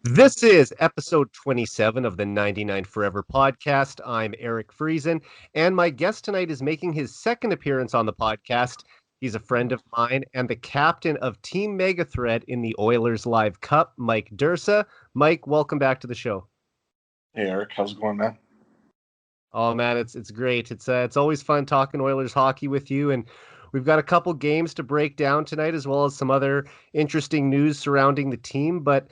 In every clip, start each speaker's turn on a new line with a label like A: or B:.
A: This is episode 27 of the 99 Forever podcast. I'm Eric Friesen, and my guest tonight is making his second appearance on the podcast. He's a friend of mine and the captain of Team Megathread in the Oilers Live Cup, Mike Dirsa. Mike, welcome back to the show.
B: Hey Eric, how's it going, man?
A: Oh man, it's great. It's always fun talking Oilers hockey with you, and we've got a couple games to break down tonight, as well as some other interesting news surrounding the team. But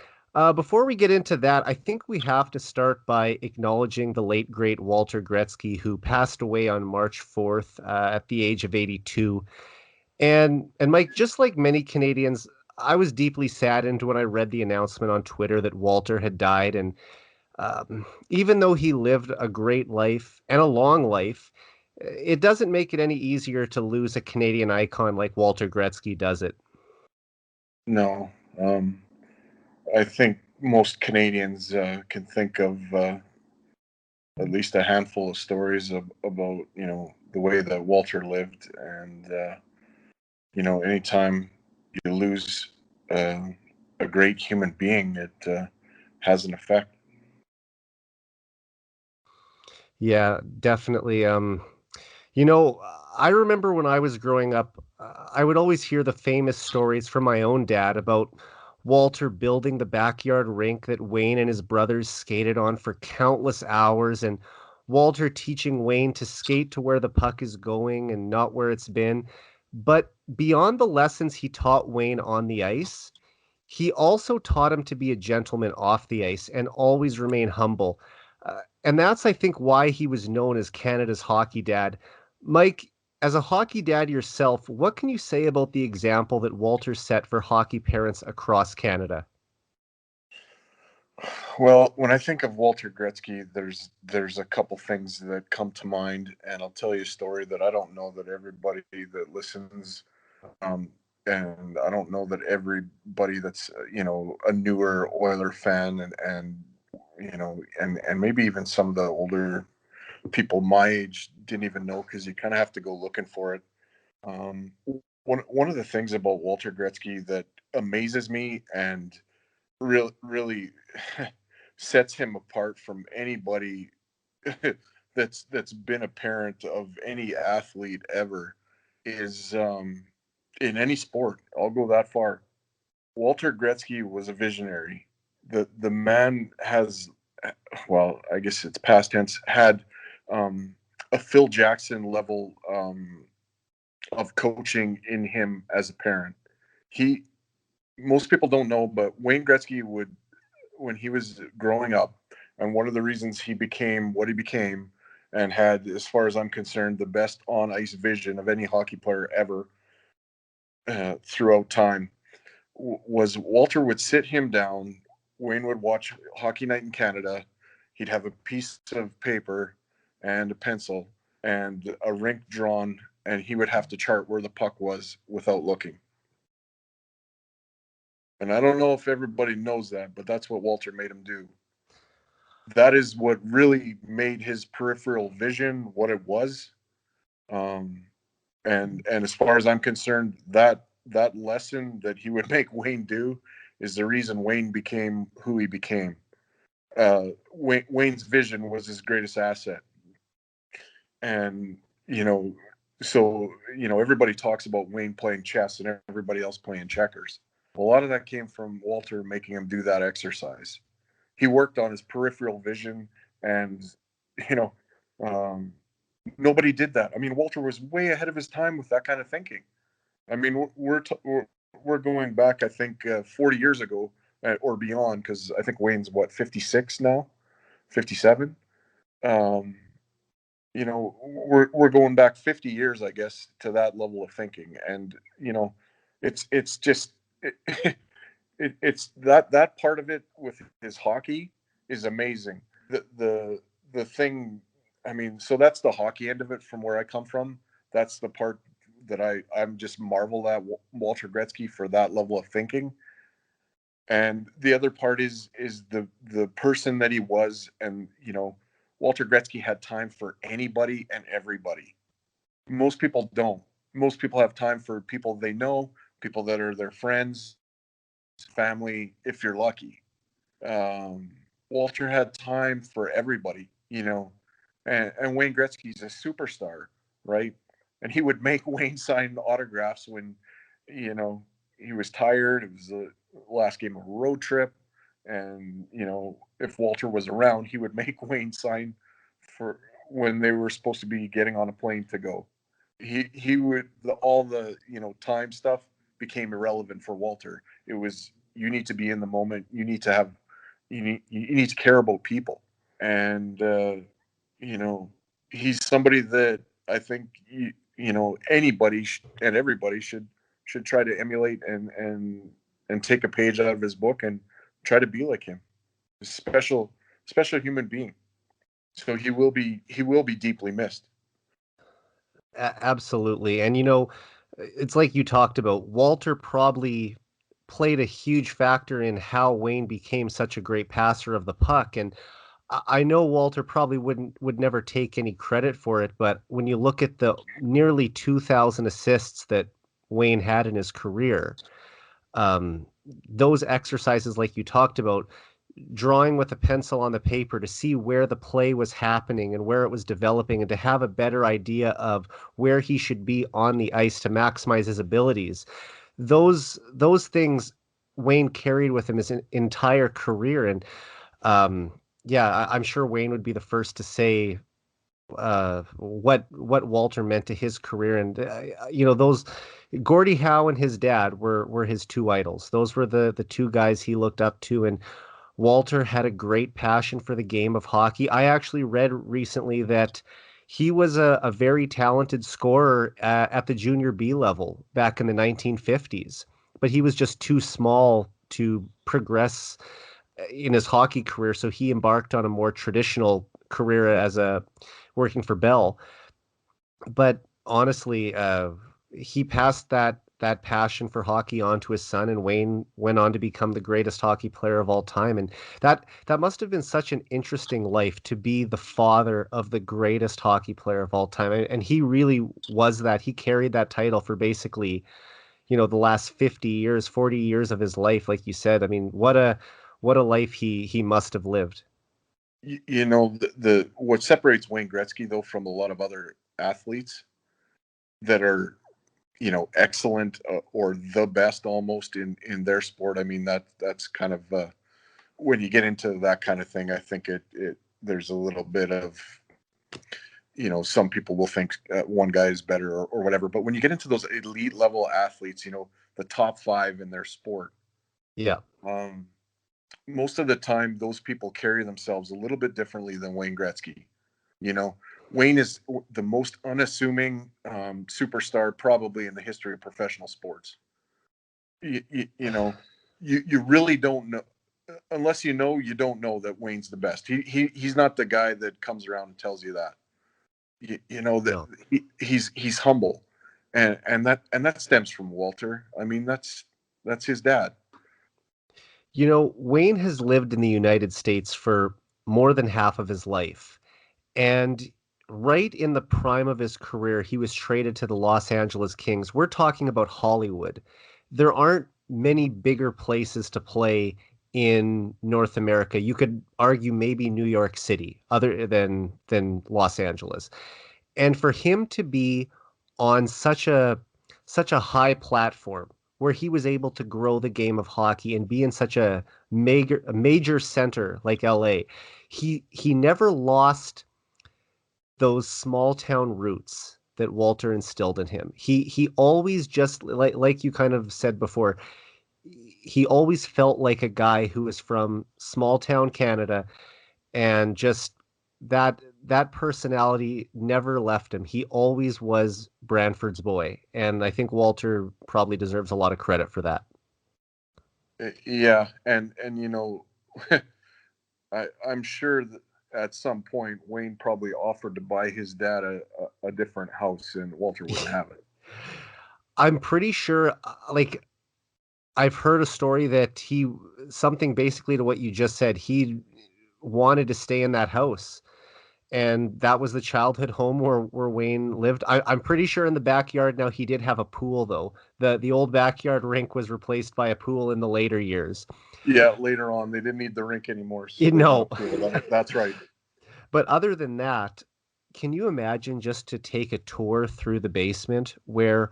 A: before we get into that, I think we have to start by acknowledging the late great Walter Gretzky, who passed away on March 4th at the age of 82. And Mike, just like many Canadians, I was deeply saddened when I read the announcement on Twitter that Walter had died, and even though he lived a great life and a long life, it doesn't make it any easier to lose a Canadian icon like Walter Gretzky, does it?
B: No, I think most Canadians can think of at least a handful of stories about the way that Walter lived, and anytime you lose uh, a great human being, it has an effect.
A: Yeah, definitely. You know, I remember when I was growing up, I would always hear the famous stories from my own dad about Walter building the backyard rink that Wayne and his brothers skated on for countless hours, and Walter teaching Wayne to skate to where the puck is going and not where it's been. But beyond the lessons he taught Wayne on the ice, he also taught him to be a gentleman off the ice and always remain humble. And that's, I think, why he was known as Canada's hockey dad. Mike, as a hockey dad yourself, what can you say about the example that Walter set for hockey parents across Canada?
B: Well, when I think of Walter Gretzky, there's a couple things that come to mind, and I'll tell you a story that I don't know that everybody that listens, um, and I don't know that everybody that's a newer Oiler fan and and maybe even some of the older people my age didn't even know, because you kind of have to go looking for it. Um, one of the things about Walter Gretzky that amazes me and really sets him apart from anybody that's been a parent of any athlete ever is in any sport. I'll go that far. Walter Gretzky was a visionary. The man has, well, I guess it's past tense, had um, a Phil Jackson level of coaching in him as a parent. He Most people don't know, but Wayne Gretzky would, when he was growing up, and one of the reasons he became what he became and had, as far as I'm concerned, the best on ice vision of any hockey player ever throughout time, was Walter would sit him down. Wayne would watch Hockey Night in Canada. He'd have a piece of paper and a pencil and a rink drawn, and he would have to chart where the puck was without looking. And I don't know if everybody knows that, but that's what Walter made him do. That is what really made his peripheral vision what it was. Um, and as far as I'm concerned, that lesson that he would make Wayne do is the reason Wayne became who he became. Wayne's vision was his greatest asset, and you know, so everybody talks about Wayne playing chess and everybody else playing checkers. A lot of that came from Walter making him do that exercise. He worked on his peripheral vision, and you know, um, nobody did that. I mean, Walter was way ahead of his time with that kind of thinking. I mean, we're going back, I think, 40 years ago or beyond, because I think Wayne's what, 56 now, 57. Um, we're going back 50 years, I guess, to that level of thinking, and it's just it's that part of it with his hockey is amazing. The thing, I mean, so that's the hockey end of it from where I come from. That's the part that I'm just marvel at Walter Gretzky for that level of thinking. And the other part is the person that he was, and Walter Gretzky had time for anybody and everybody. Most people don't. Most people have time for people they know, people that are their friends, family, if you're lucky. Um, Walter had time for everybody, and Wayne Gretzky's a superstar, right? And he would make Wayne sign autographs when, you know, he was tired. It was the last game of a road trip, and if Walter was around, he would make Wayne sign for when they were supposed to be getting on a plane to go. He would all the time stuff became irrelevant for Walter. It was, you need to be in the moment. You need to care about people, and you know he's somebody that I think anybody and everybody should try to emulate and take a page out of his book and try to be like him. A special human being. So he will be deeply missed.
A: Absolutely. And it's like you talked about, Walter probably played a huge factor in how Wayne became such a great passer of the puck. And I know Walter probably would never take any credit for it, but when you look at the nearly 2,000 assists that Wayne had in his career, um, those exercises, like you talked about, drawing with a pencil on the paper to see where the play was happening and where it was developing, and to have a better idea of where he should be on the ice to maximize his abilities. Those things Wayne carried with him his entire career. And um, yeah, I'm sure Wayne would be the first to say what Walter meant to his career. And those Gordie Howe and his dad were his two idols. Those were the two guys he looked up to. And Walter had a great passion for the game of hockey. I actually read recently that he was a very talented scorer at the junior B level back in the 1950s, but he was just too small to progress in his hockey career. So he embarked on a more traditional career as a working for Bell. But honestly, he passed that passion for hockey on to his son, and Wayne went on to become the greatest hockey player of all time. And that must have been such an interesting life, to be the father of the greatest hockey player of all time. And he really was that. He carried that title for basically, the last 50 years, 40 years of his life, like you said. I mean, what a life he must have lived.
B: The what separates Wayne Gretzky though from a lot of other athletes that are excellent, or the best almost in their sport. I mean, that's kind of when you get into that kind of thing, I think it there's a little bit of, some people will think one guy is better, or whatever. But when you get into those elite level athletes, the top five in their sport,
A: Yeah.
B: um, most of the time those people carry themselves a little bit differently than Wayne Gretzky. You know, Wayne is the most unassuming superstar probably in the history of professional sports. You really don't know, unless you don't know that Wayne's the best. He's not the guy that comes around and tells you that. You know that
A: No.
B: he's humble, and that stems from Walter. I mean, that's his dad.
A: Wayne has lived in the United States for more than half of his life. And right in the prime of his career, he was traded to the Los Angeles Kings. We're talking about Hollywood. There aren't many bigger places to play in North America. You could argue maybe New York City, other than Los Angeles. And for him to be on such a high platform where he was able to grow the game of hockey and be in such a major center like LA, he never lost those small town roots that Walter instilled in him. He always, just like you kind of said before, he always felt like a guy who was from small town Canada, and just that personality never left him. He always was Brantford's boy, and I think Walter probably deserves a lot of credit for that.
B: Yeah, and I'm sure that at some point Wayne probably offered to buy his dad a different house, and Walter wouldn't have it.
A: I'm pretty sure, like, I've heard a story that something basically to what you just said, he wanted to stay in that house. and that was the childhood home where Wayne lived. I'm pretty sure in the backyard now he did have a pool though. The old backyard rink was replaced by a pool in the later years.
B: Yeah, later on they didn't need the rink anymore, so
A: You
B: they went
A: know,
B: up to 11. That's right.
A: but other than that, can you imagine just to take a tour through the basement where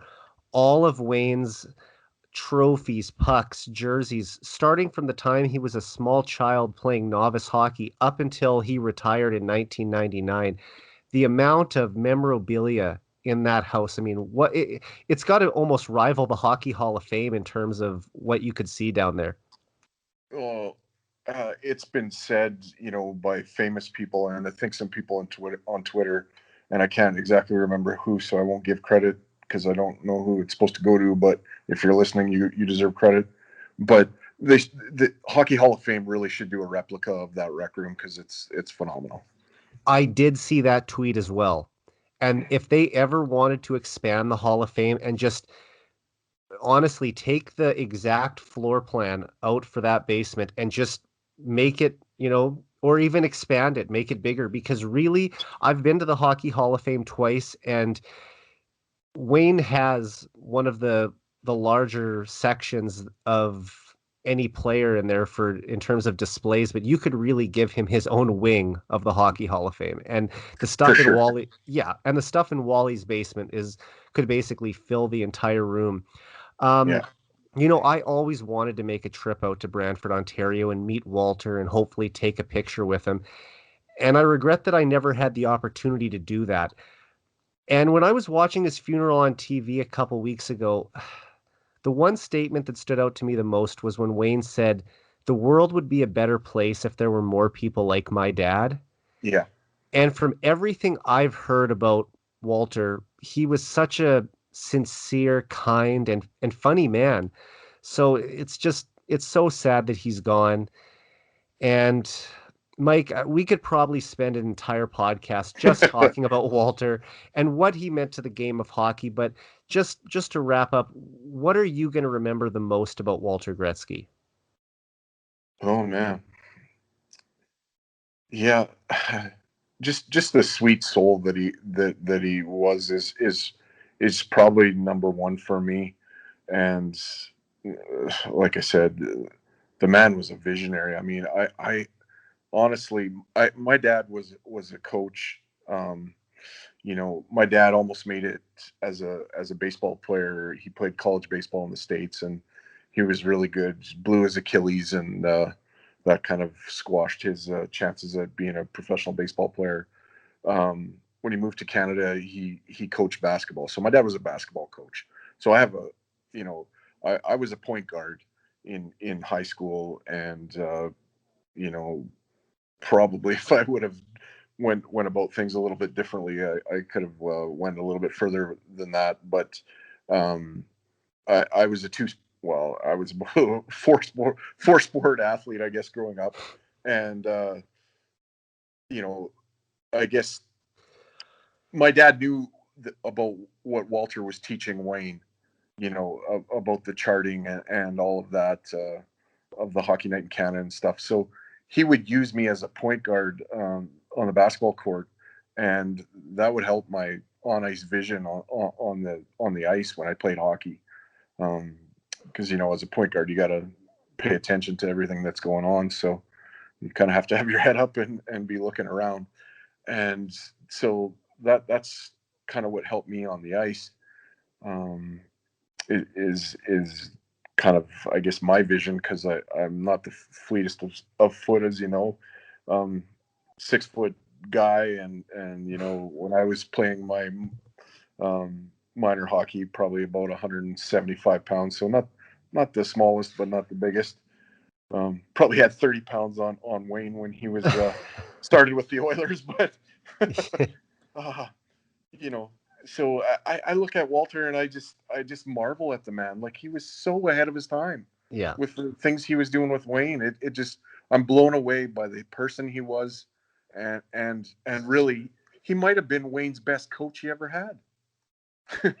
A: all of Wayne's trophies, pucks, jerseys, starting from the time he was a small child playing novice hockey up until he retired in 1999, the amount of memorabilia in that house. I mean, it's got to almost rival the Hockey Hall of Fame in terms of what you could see down there.
B: Well, it's been said, by famous people, and I think some people on Twitter, and I can't exactly remember who, so I won't give credit because I don't know who it's supposed to go to. But if you're listening, you deserve credit. But the Hockey Hall of Fame really should do a replica of that rec room because it's phenomenal.
A: I did see that tweet as well. And if they ever wanted to expand the Hall of Fame and just honestly take the exact floor plan out for that basement and just make it, or even expand it, make it bigger. Because really, I've been to the Hockey Hall of Fame twice, and Wayne has one of the larger sections of any player in there for in terms of displays, but you could really give him his own wing of the Hockey Hall of Fame. And the
B: For
A: stuff in
B: sure.
A: Wally, yeah, and the stuff in Wally's basement could basically fill the entire room.
B: Yeah.
A: Um, I always wanted to make a trip out to Brantford, Ontario and meet Walter and hopefully take a picture with him. And I regret that I never had the opportunity to do that. And when I was watching his funeral on TV a couple weeks ago, the one statement that stood out to me the most was when Wayne said, "The world would be a better place if there were more people like my dad."
B: Yeah.
A: And from everything I've heard about Walter, he was such a sincere, kind, and funny man. So it's so sad that he's gone. And Mike, we could probably spend an entire podcast just talking about Walter and what he meant to the game of hockey. But just to wrap up, what are you going to remember the most about Walter Gretzky?
B: Oh man. Yeah. Just the sweet soul that he was is probably number one for me. And like I said, the man was a visionary. I mean, I honestly, my dad was a coach. My dad almost made it as a baseball player. He played college baseball in the States, and he was really good. Blew his Achilles, and that kind of squashed his chances at being a professional baseball player. When he moved to Canada, he coached basketball. So my dad was a basketball coach. So I have you know, I was a point guard in high school, and probably if I would have went about things a little bit differently, I could have went a little bit further than that. But um, I was a two. Well, I was a four sport athlete, I guess, growing up, and you know, I guess my dad knew about what Walter was teaching Wayne, about the charting and all of that of the Hockey Night in Canada and stuff. So he would use me as a point guard on the basketball court, and that would help my on ice vision on the ice when I played hockey. Because as a point guard, you got to pay attention to everything that's going on. So you kind of have to have your head up and be looking around. And so that's kind of what helped me on the ice. Um, is kind of, I guess, my vision, because I'm not the fleetest of foot, as you know. 6 foot guy, and when I was playing my minor hockey, probably about 175 pounds, so not the smallest but not the biggest. Probably had 30 pounds on Wayne when he was started with the Oilers, but uh, you know, so I look at Walter, and I just marvel at the man. Like, he was so ahead of his time
A: Yeah.
B: with the things he was doing with Wayne. It just, I'm blown away by the person he was, and really, he might have been Wayne's best coach he ever had. you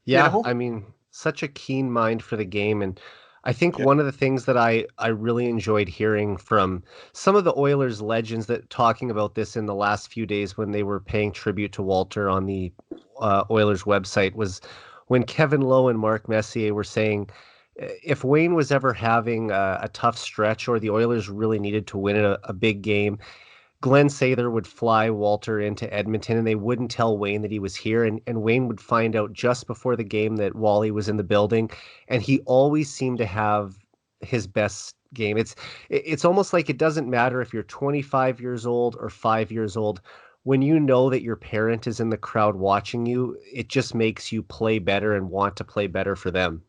A: Yeah,
B: know?
A: I mean, such a keen mind for the game. And I think
B: Yeah.
A: one of the things that I really enjoyed hearing from some of the Oilers legends that talking about this in the last few days when they were paying tribute to Walter on the Oilers website was when Kevin Lowe and Mark Messier were saying if Wayne was ever having a tough stretch or the Oilers really needed to win a big game, Glenn Sather would fly Walter into Edmonton and they wouldn't tell Wayne that he was here. And Wayne would find out just before the game that Wally was in the building. And he always seemed to have his best game. It's almost like it doesn't matter if you're 25 years old or 5 years old. When you know that your parent is in the crowd watching you, it just makes you play better and want to play better for them.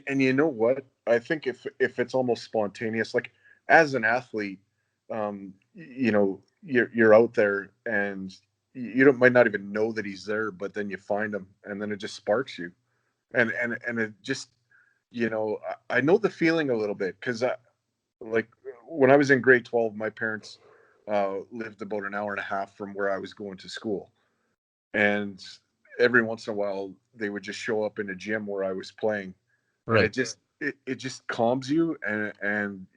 B: And you know what? I think if it's almost spontaneous, like as an athlete, you're out there and you don't might not even know that he's there, but then you find him, and then it just sparks you, and it just I know the feeling a little bit because like when I was in grade 12, my parents lived about an hour and a half from where I was going to school, and every once in a while they would just show up in a gym where I was playing, and
A: Right.
B: it just calms you, and and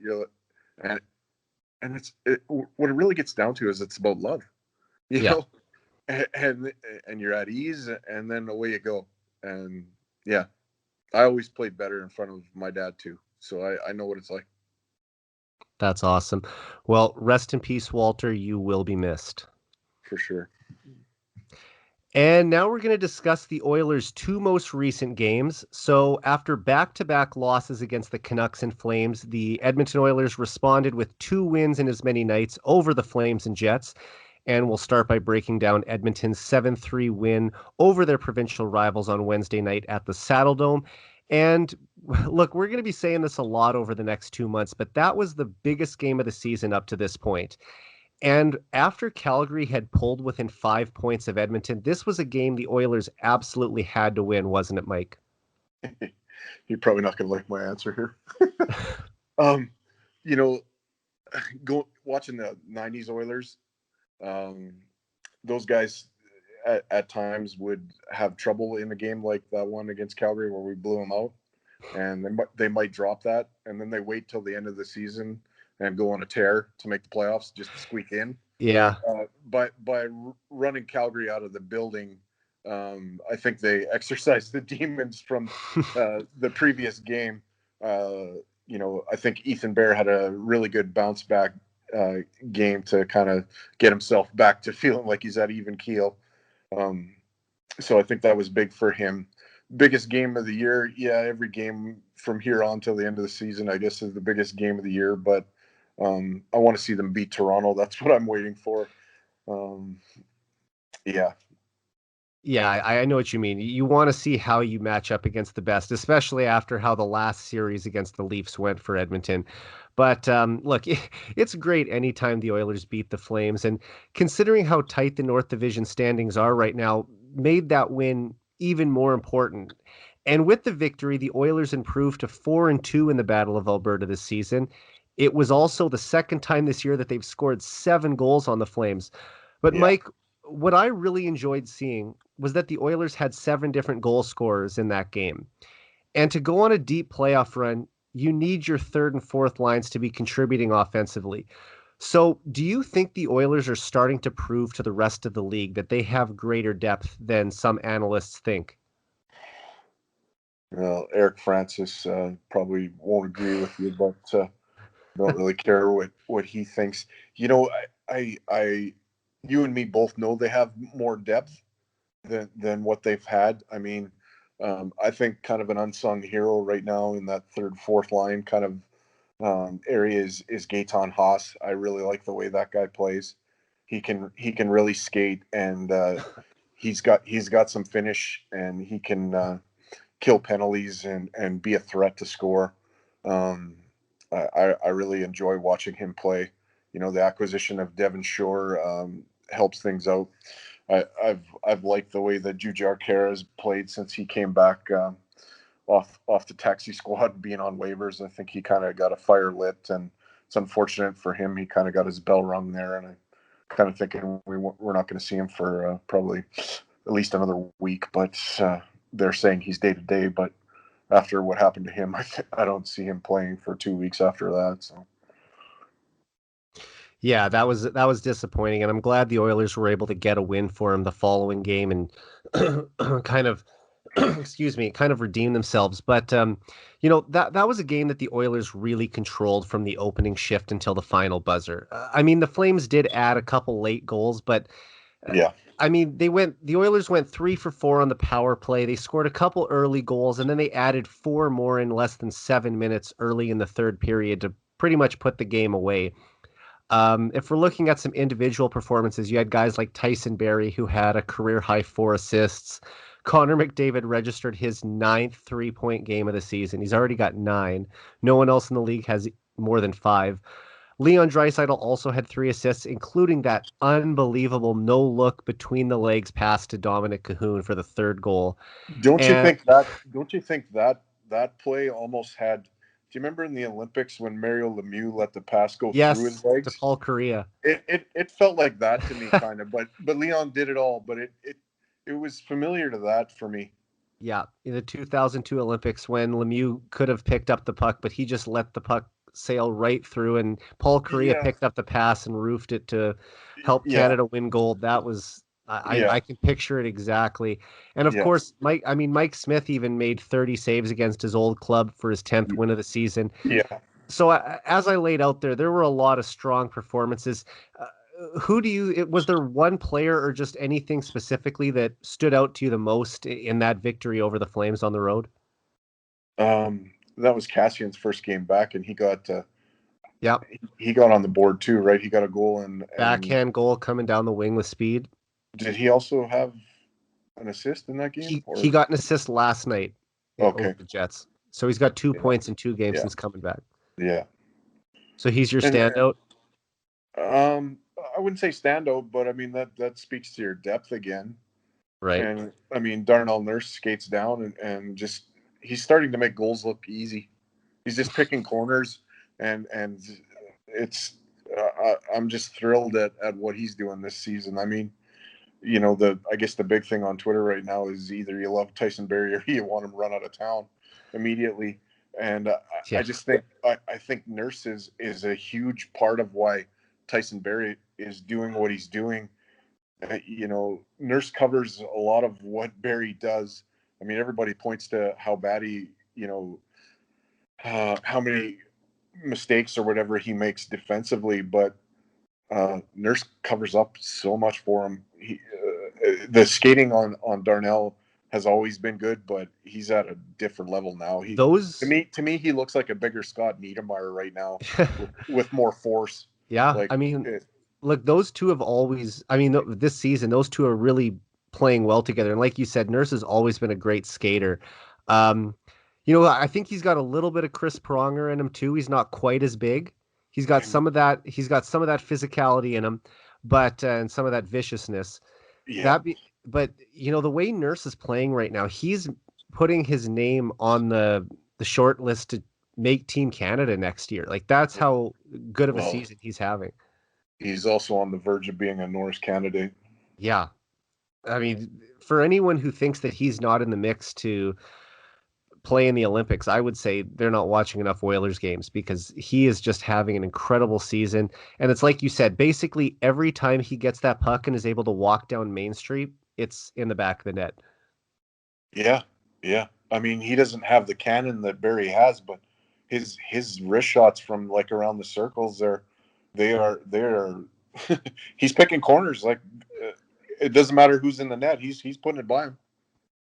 B: what it really gets down to is it's about love, you
A: Yeah.
B: know, and you're at ease, and then away you go, and yeah, I always played better in front of my dad too, so I know what it's like
A: That's awesome. Well, rest in peace, Walter. You will be missed.
B: for sure.
A: And now we're going to discuss the Oilers' two most recent games. So, after back to back losses against the Canucks and Flames, the Edmonton Oilers responded with two wins in as many nights over the Flames and Jets. And we'll start by breaking down Edmonton's 7-3 win over their provincial rivals on Wednesday night at the Saddledome. And look, we're going to be saying this a lot over the next 2 months, but that was the biggest game of the season up to this point. And after Calgary had pulled within 5 points of Edmonton, this was a game the Oilers absolutely had to win, wasn't it, Mike?
B: You're probably not going to like my answer here. um, you know, go watching the '90s Oilers. Um, those guys at times would have trouble in a game like that one against Calgary where we blew them out, and they might drop that, and then they wait till the end of the season and go on a tear to make the playoffs just to squeak in.
A: Yeah.
B: By running Calgary out of the building, I think they exercised the demons from the previous game. I think Ethan Bear had a really good bounce back uh, game to kind of get himself back to feeling like he's at even keel. Um, so I think that was big for him. Biggest game of the year, yeah. Every game from here on till the end of the season, I guess, is the biggest game of the year. But I want to see them beat Toronto. That's what I'm waiting for. Um, yeah,
A: Yeah, I know what you mean. You want to see how you match up against the best, especially after how the last series against the Leafs went for Edmonton. But look, it's great anytime the Oilers beat the Flames. And considering how tight the North Division standings are right now, made that win even more important. And with the victory, the Oilers improved to 4-2 in the Battle of Alberta this season. It was also the second time this year that they've scored 7 goals on the Flames. But
B: yeah,
A: Mike, what I really enjoyed seeing was that the Oilers had 7 different goal scorers in that game. And to go on a deep playoff run, you need your third and fourth lines to be contributing offensively. So, do you think the Oilers are starting to prove to the rest of the league that they have greater depth than some analysts think?
B: well, Eric Francis probably won't agree with you, but don't really care what he thinks. You know, you and me both know they have more depth than what they've had. I mean, I think kind of an unsung hero right now in that third, fourth line kind of area is Gaetan Haas. I really like the way that guy plays. He can really skate, and he's got some finish, and he can kill penalties and be a threat to score. Um, I really enjoy watching him play. You know, the acquisition of Devon Shore helps things out. I've liked the way that Jujhar Khaira has played since he came back off the taxi squad, being on waivers. I think he kind of got a fire lit, and it's unfortunate for him. He kind of got his bell rung there, and I kind of thinking we're not going to see him for probably at least another week. But they're saying he's day to day. But after what happened to him, I don't see him playing for 2 weeks after that. So
A: Yeah, that was disappointing, and I'm glad the Oilers were able to get a win for him the following game and kind of excuse me, kind of redeem themselves. But that was a game that the Oilers really controlled from the opening shift until the final buzzer. I mean, the Flames did add a couple late goals, but uh,
B: yeah,
A: I mean, the Oilers went 3 for 4 on the power play. They scored a couple early goals, and then they added four more in less than 7 minutes early in the third period to pretty much put the game away. If we're looking at some individual performances, you had guys like Tyson Barry, who had a career high 4 assists. Connor McDavid registered his ninth 3-point game of the season. He's already got 9. No one else in the league has more than 5. Leon Draisaitl also had 3 assists, including that unbelievable no-look between the legs pass to Dominic Cahoon for the third goal.
B: don't you
A: And
B: think that? Don't you think that that play almost had? Do you remember in the Olympics when Mario Lemieux let the pass go through his
A: yes, to
B: legs?
A: Paul Correa.
B: It felt like that to me, kind of. But Leon did it all. But it was familiar to that for me.
A: Yeah, in the 2002 Olympics when Lemieux could have picked up the puck, but he just let the puck sail right through, and Paul Correa
B: Yeah,
A: picked up the pass and roofed it to help
B: yeah,
A: Canada win gold. That was I
B: yeah,
A: can picture it exactly. And of
B: yeah,
A: course, Mike Smith even made 30 saves against his old club for his 10th win of the season.
B: yeah.
A: So as I laid out there were a lot of strong performances. Uh, was there one player or just anything specifically that stood out to you the most in that victory over the Flames on the road?
B: That was Cassian's first game back, and
A: Yep.
B: he got on the board too, right? He got a goal, and
A: Backhand goal coming down the wing with speed.
B: did he also have an assist in that game?
A: He
B: Or
A: got an assist last night over
B: okay,
A: the Jets. So he's got 2
B: yeah,
A: points in 2 games
B: yeah,
A: since coming back.
B: yeah.
A: So he's your
B: And
A: standout,
B: I wouldn't say standout, but I mean that speaks to your depth again.
A: right?
B: And I mean Darnell Nurse skates down and just he's starting to make goals look easy. He's just picking corners, and it's I'm just thrilled at what he's doing this season. I mean, I guess the big thing on Twitter right now is either you love Tyson Barry or you want him run out of town immediately. And I
A: Yeah.
B: just think I think Nurse is a huge part of why Tyson Barry is doing what he's doing. Nurse covers a lot of what Barry does. I mean, everybody points to how bad how many mistakes or whatever he makes defensively, but Nurse covers up so much for him. The skating on Darnell has always been good, but he's at a different level now. He
A: Those
B: to me he looks like a bigger Scott Niedermayer right now with more force.
A: Yeah,
B: Like
A: I mean,
B: it,
A: look, those two have always, I mean, this season, those two are really playing well together. And like you said, Nurse has always been a great skater. Um, I think he's got a little bit of Chris Pronger in him too. He's not quite as big.
B: and
A: He's got some of that physicality in him, but and some of that viciousness.
B: yeah,
A: But the way Nurse is playing right now, he's putting his name on the short list to make Team Canada next year. Like that's how good of a
B: well,
A: season he's having.
B: he's also on the verge of being a Norris candidate.
A: Yeah. I mean, for anyone who thinks that he's not in the mix to play in the Olympics, I would say they're not watching enough Oilers games because he is just having an incredible season. And it's like you said, basically every time he gets that puck and is able to walk down Main Street, it's in the back of the net.
B: Yeah, yeah. I mean, he doesn't have the cannon that Barry has, but his wrist shots from like around the circles they are he's picking corners like it doesn't matter who's in the net. He's putting it by him.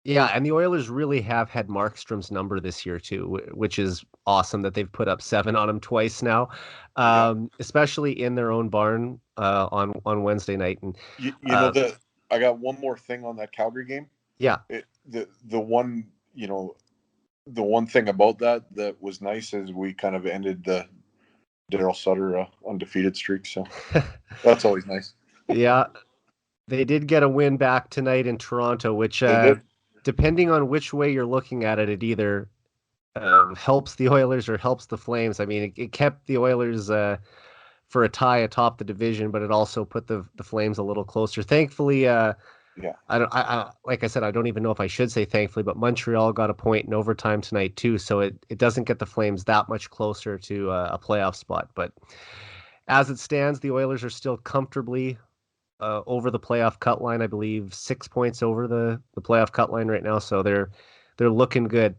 A: Yeah, and the Oilers really have had Markstrom's number this year too, which is awesome that they've put up 7 on him twice now,
B: Yeah.
A: especially in their own barn on Wednesday night. And
B: You know
A: uh,
B: the I got one more thing on that Calgary game.
A: yeah,
B: The one the one thing about that was nice is we kind of ended the Daryl Sutter undefeated streak. So that's always nice.
A: yeah, they did get a win back tonight in Toronto, which,
B: They did.
A: depending on which way you're looking at it, it either helps the Oilers or helps the Flames. I mean, it kept the Oilers for a tie atop the division, but it also put the Flames a little closer. Thankfully,
B: Yeah.
A: Like I said, I don't even know if I should say thankfully, but Montreal got a point in overtime tonight too, so it doesn't get the Flames that much closer to a playoff spot. But as it stands, the Oilers are still comfortably over the playoff cut line. I believe 6 points over the playoff cut line right now, so they're looking good.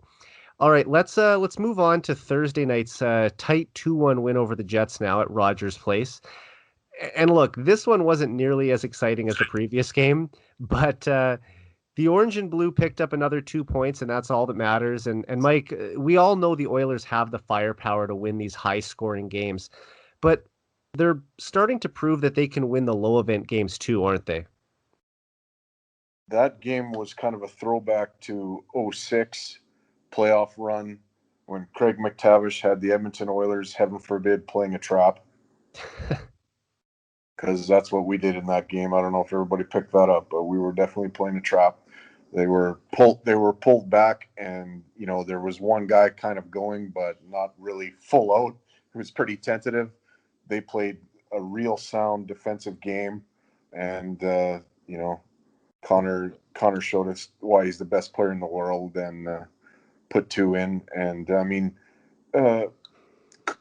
A: All right, let's move on to Thursday night's tight 2-1 win over the Jets now at Rogers Place. And look, this one wasn't nearly as exciting as the previous game, but the orange and blue picked up another 2 points, and that's all that matters. And Mike, we all know the Oilers have the firepower to win these high-scoring games, but they're starting to prove that they can win the low-event games too, aren't they?
B: That game was kind of a throwback to '06 playoff run when Craig McTavish had the Edmonton Oilers, heaven forbid, playing a trap. Because that's what we did in that game. I don't know if everybody picked that up, but we were definitely playing a trap. They were pulled back, and there was one guy kind of going, but not really full out. He was pretty tentative. They played a real sound defensive game, and Connor showed us why he's the best player in the world, and put two in. And I mean,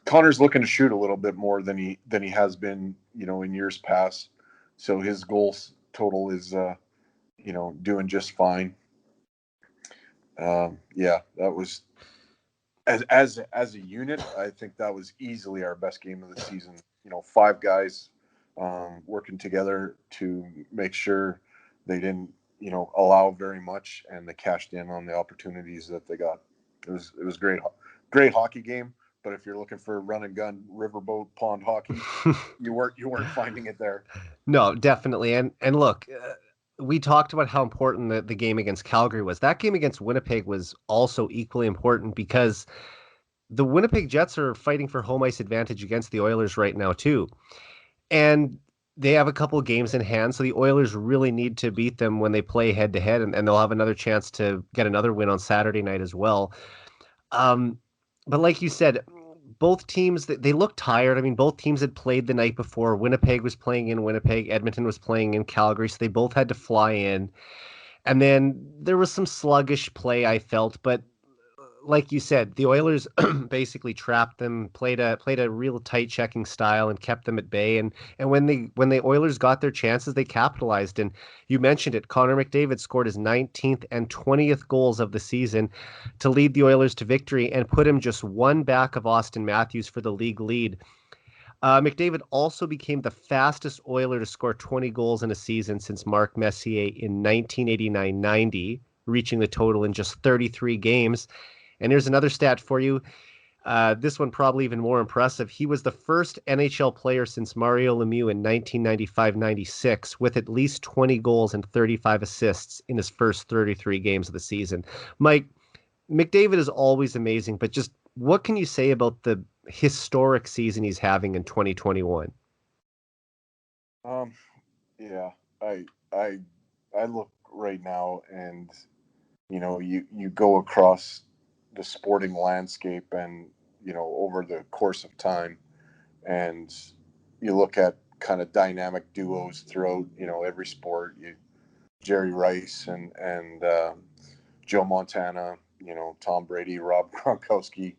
B: Connor's looking to shoot a little bit more than he has been, in years past. So his goals total is, doing just fine. Yeah, that was as a unit. I think that was easily our best game of the season. Five guys working together to make sure they didn't, allow very much, and they cashed in on the opportunities that they got. It was great hockey game. But if you're looking for run and gun riverboat pond hockey, you weren't finding it there.
A: No, definitely. And look, we talked about how important the game against Calgary was. That game against Winnipeg was also equally important because the Winnipeg Jets are fighting for home ice advantage against the Oilers right now too. And they have a couple of games in hand, so the Oilers really need to beat them when they play head to head, and they'll have another chance to get another win on Saturday night as well. Um, but like you said, both teams they look tired. I mean, both teams had played the night before. Winnipeg was playing in Winnipeg, Edmonton was playing in Calgary, so they both had to fly in. And then there was some sluggish play I felt, but like you said, the Oilers basically trapped them, played a real tight checking style and kept them at bay. And when the Oilers got their chances, they capitalized. And you mentioned it, Connor McDavid scored his 19th and 20th goals of the season to lead the Oilers to victory and put him just one back of Austin Matthews for the league lead. McDavid also became the fastest Oiler to score 20 goals in a season since Mark Messier in 1989-90, reaching the total in just 33 games. And here's another stat for you. This one probably even more impressive. He was the first NHL player since Mario Lemieux in 1995-96 with at least 20 goals and 35 assists in his first 33 games of the season. Mike, McDavid is always amazing, but just what can you say about the historic season he's having in 2021?
B: Um, yeah, I I I look right now, and you go across the sporting landscape, and over the course of time, and you look at kind of dynamic duos throughout every sport. Jerry Rice and Joe Montana, Tom Brady, Rob Gronkowski,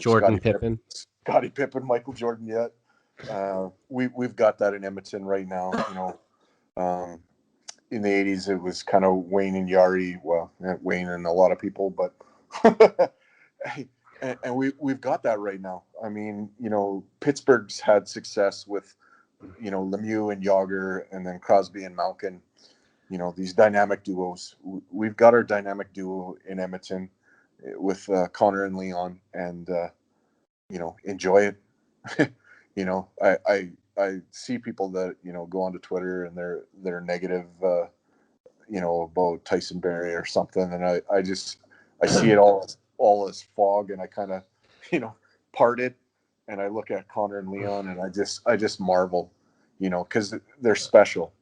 A: Jordan Pippen.
B: Scottie Pippen, Michael Jordan. Yet we've got that in Edmonton right now. Um, in the '80s, it was kind of Wayne and Yari. Well, not Wayne and a lot of people, but and we've got that right now. I mean, Pittsburgh's had success with Lemieux and Yager, and then Crosby and Malkin. These dynamic duos. We've got our dynamic duo in Edmonton with Connor and Leon, and enjoy it. I see people that go onto Twitter, and they're negative, about Tyson Barry or something, and I see it all as fog, and I kind of part it, and I look at Connor and Leon, and I just marvel, because they're special,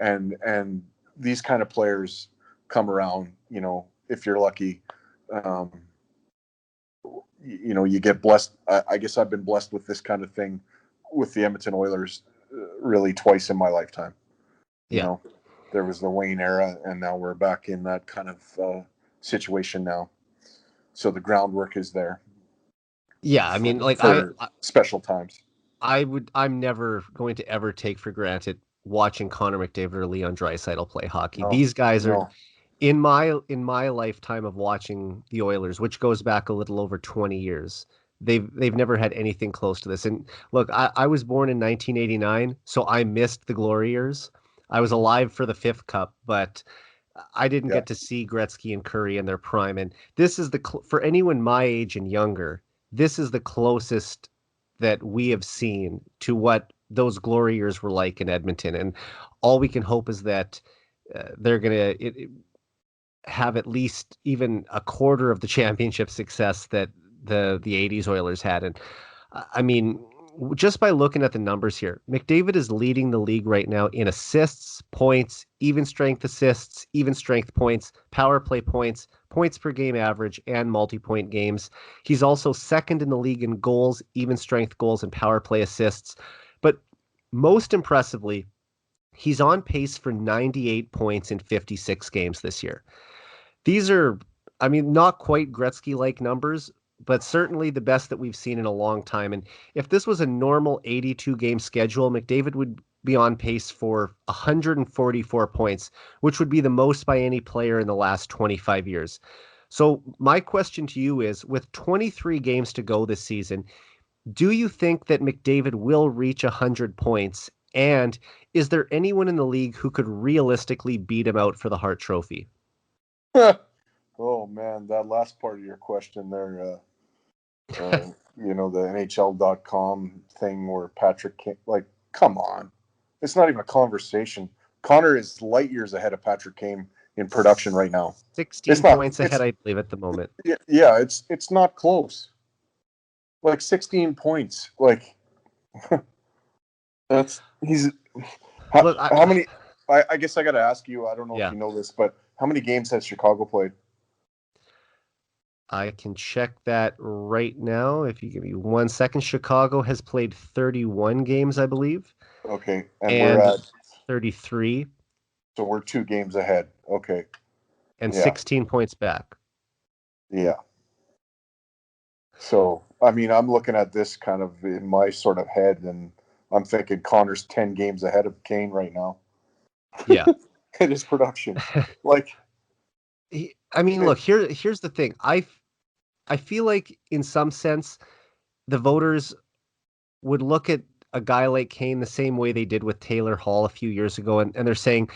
B: and these kind of players come around, if you're lucky. Um, you get blessed. I guess I've been blessed with this kind of thing with the Edmonton Oilers really twice in my lifetime. You
A: Yeah.
B: know, there was the Wayne era, and now we're back in that kind of situation now. So the groundwork is there
A: Yeah, I mean, like
B: for special times.
A: I'm never going to ever take for granted watching Connor McDavid or Leon Draisaitl play hockey.
B: No,
A: These guys are
B: no,
A: in my lifetime of watching the Oilers, which goes back a little over 20 years. They've never had anything close to this. And look, I was born in 1989, so I missed the glory years. I was alive for the fifth cup, but I didn't
B: yeah,
A: get to see Gretzky and Curry in their prime. And this is for anyone my age and younger, this is the closest that we have seen to what those glory years were like in Edmonton. And all we can hope is that they're going to have at least even a quarter of the championship success that the 80s Oilers had. And I mean, just by looking at the numbers here, McDavid is leading the league right now in assists, points, even strength assists, even strength points, power play points, points per game average, and multi-point games. He's also second in the league in goals, even strength goals, and power play assists. But most impressively, he's on pace for 98 points in 56 games this year. These are, I mean, not quite Gretzky-like numbers, but certainly the best that we've seen in a long time. And if this was a normal 82 game schedule, McDavid would be on pace for 144 points, which would be the most by any player in the last 25 years. So my question to you is, with 23 games to go this season, do you think that McDavid will reach 100 points? And is there anyone in the league who could realistically beat him out for the Hart Trophy?
B: Oh man, that last part of your question there, you know, the NHL.com thing where Patrick Kane, like, come on, it's not even a conversation. Connor is light years ahead of Patrick Kane in production right now.
A: 16
B: It's not.
A: points ahead, I believe, at the moment.
B: Yeah, it's not close. Like 16 points. Like that's he's
A: Look,
B: how many? I guess I got to ask you. I don't know if
A: yeah,
B: you know this, but how many games has Chicago played?
A: I can check that right now. If you give me 1 second, Chicago has played 31 games, I believe,
B: Okay, and we're
A: and
B: at
A: 33
B: so we're 2 games ahead. Okay,
A: and
B: yeah,
A: 16 points back.
B: yeah. So I mean, I'm looking at this kind of in my sort of head, and I'm thinking Connor's 10 games ahead of Kane right now
A: Yeah.
B: in his production. Like,
A: I mean,
B: it,
A: look, here's the thing. I feel like in some sense the voters would look at a guy like Kane the same way they did with Taylor Hall a few years ago, and they're saying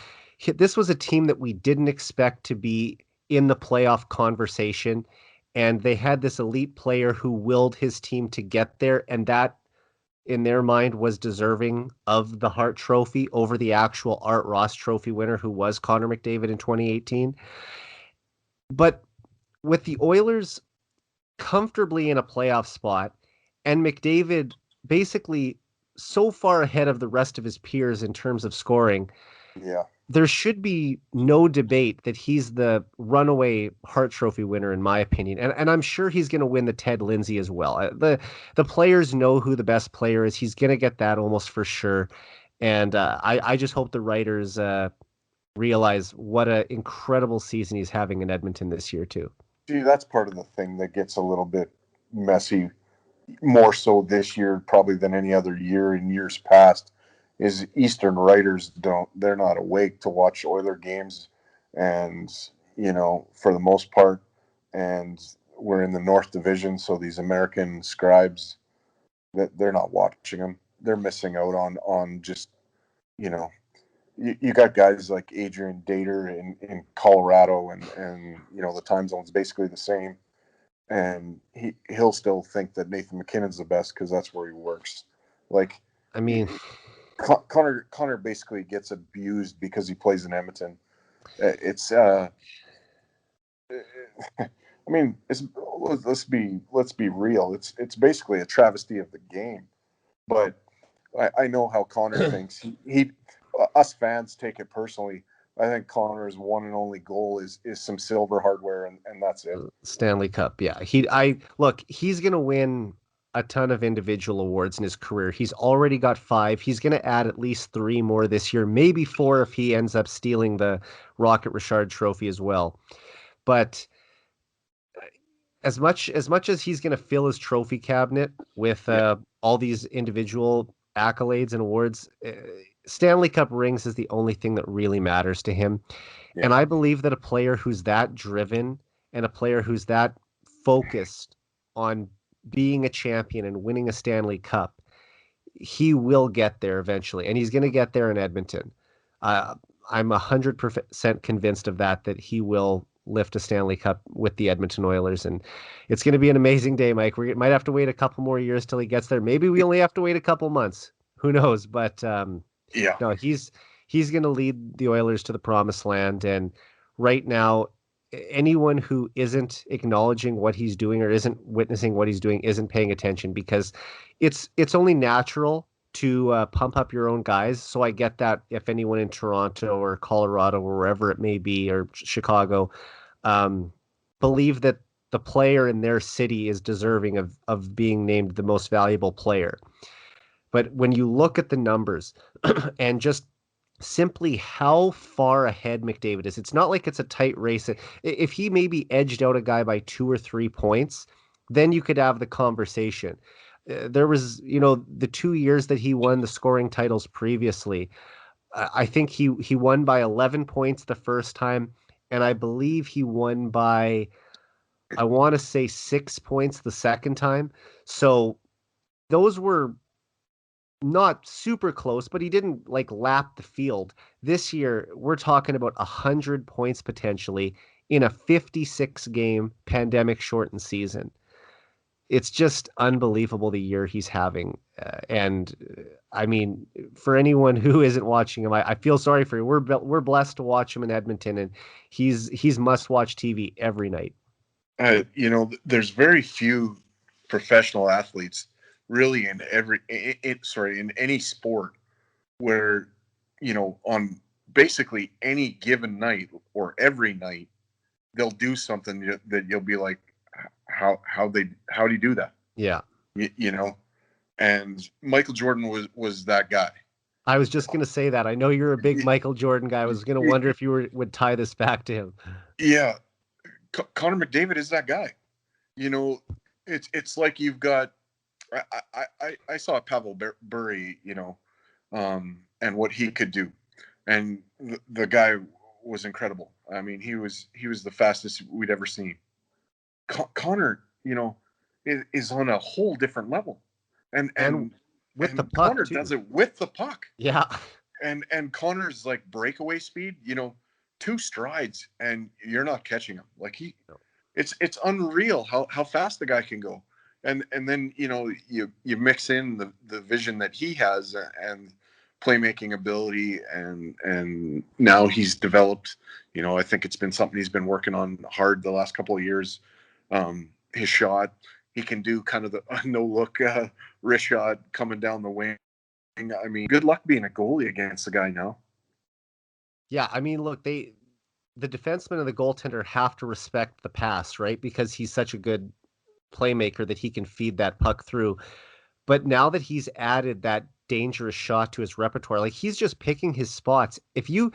A: this was a team that we didn't expect to be in the playoff conversation, and they had this elite player who willed his team to get there, and that in their mind was deserving of the Hart Trophy over the actual Art Ross Trophy winner who was Connor McDavid in 2018. But with the Oilers comfortably in a playoff spot, and McDavid basically so far ahead of the rest of his peers in terms of scoring,
B: yeah.
A: there should be no debate that he's the runaway Hart Trophy winner, in my opinion. And I'm sure he's going to win the Ted Lindsay as well. The players know who the best player is. He's going to get that almost for sure. And I just hope the writers realize what an incredible season he's having in Edmonton this year, too.
B: See, that's part of the thing that gets a little bit messy, more so this year probably than any other year in years past, is Eastern writers they're not awake to watch Oiler games, and you know, for the most part, and we're in the North Division, so these American scribes that they're not watching them. They're missing out on just, you know, you got guys like Adrian Dater in Colorado, and you know the time zone's basically the same, and he'll still think that Nathan McKinnon's the best because that's where he works. Like,
A: I mean,
B: Connor basically gets abused because he plays in Edmonton. It's I mean, let's be real. It's basically a travesty of the game. But I know how Connor thinks. He us fans take it personally. I think Connor's one and only goal is some silver hardware, and that's it.
A: Stanley Cup. Yeah. I look, he's going to win a ton of individual awards in his career. He's already got 5. He's going to add at least 3 more this year, maybe 4 if he ends up stealing the Rocket Richard Trophy as well. But as much as he's going to fill his trophy cabinet with
B: Yeah,
A: all these individual accolades and awards, Stanley Cup rings is the only thing that really matters to him.
B: yeah.
A: And I believe that a player who's that driven and a player who's that focused on being a champion and winning a Stanley Cup, he will get there eventually, and he's going to get there in Edmonton. Uh, I'm 100% convinced of that he will lift a Stanley Cup with the Edmonton Oilers, and it's going to be an amazing day, Mike. We might have to wait a couple more years till he gets there. Maybe we only have to wait a couple months. Who knows? But
B: Yeah.
A: no, he's going to lead the Oilers to the promised land, and right now, anyone who isn't acknowledging what he's doing or isn't witnessing what he's doing isn't paying attention, because it's only natural to pump up your own guys. So I get that if anyone in Toronto or Colorado or wherever it may be, or Chicago, um, believe that the player in their city is deserving of being named the most valuable player. But when you look at the numbers and just simply how far ahead McDavid is, it's not like it's a tight race. If he maybe edged out a guy by 2 or 3 points, then you could have the conversation. There was, the 2 years that he won the scoring titles previously. I think he won by 11 points the first time, and I believe he won by, I want to say, 6 points the second time. So those were not super close, but he didn't like lap the field. This year, we're talking about 100 points potentially in a 56 game pandemic shortened season. It's just unbelievable the year he's having. I mean, for anyone who isn't watching him, I feel sorry for you. We're blessed to watch him in Edmonton, and he's must watch TV every night.
B: There's very few professional athletes really in in any sport where, on basically any given night or every night, they'll do something that you'll be like, how do you do that?
A: Yeah.
B: And Michael Jordan was that guy.
A: I was just going to say that. I know you're a big Michael Jordan guy. I was going to wonder if you would tie this back to him.
B: Yeah. Connor McDavid is that guy. It's like you've got, I saw Pavel Bury, and what he could do. And the guy was incredible. I mean, he was the fastest we'd ever seen. Connor, is on a whole different level. And
A: with the puck,
B: Connor
A: too.
B: does it with the puck.
A: Yeah.
B: And Connor's like breakaway speed, 2 strides and you're not catching him. Like it's unreal how fast the guy can go. And then, you mix in the vision that he has and playmaking ability, and now he's developed, I think it's been something he's been working on hard the last couple of years. His shot, he can do kind of the no look wrist shot coming down the wing. I mean, good luck being a goalie against the guy now.
A: Yeah, I mean, look, the defenseman and the goaltender have to respect the pass, right? Because he's such a good playmaker that he can feed that puck through. But now that he's added that dangerous shot to his repertoire, like, he's just picking his spots. If you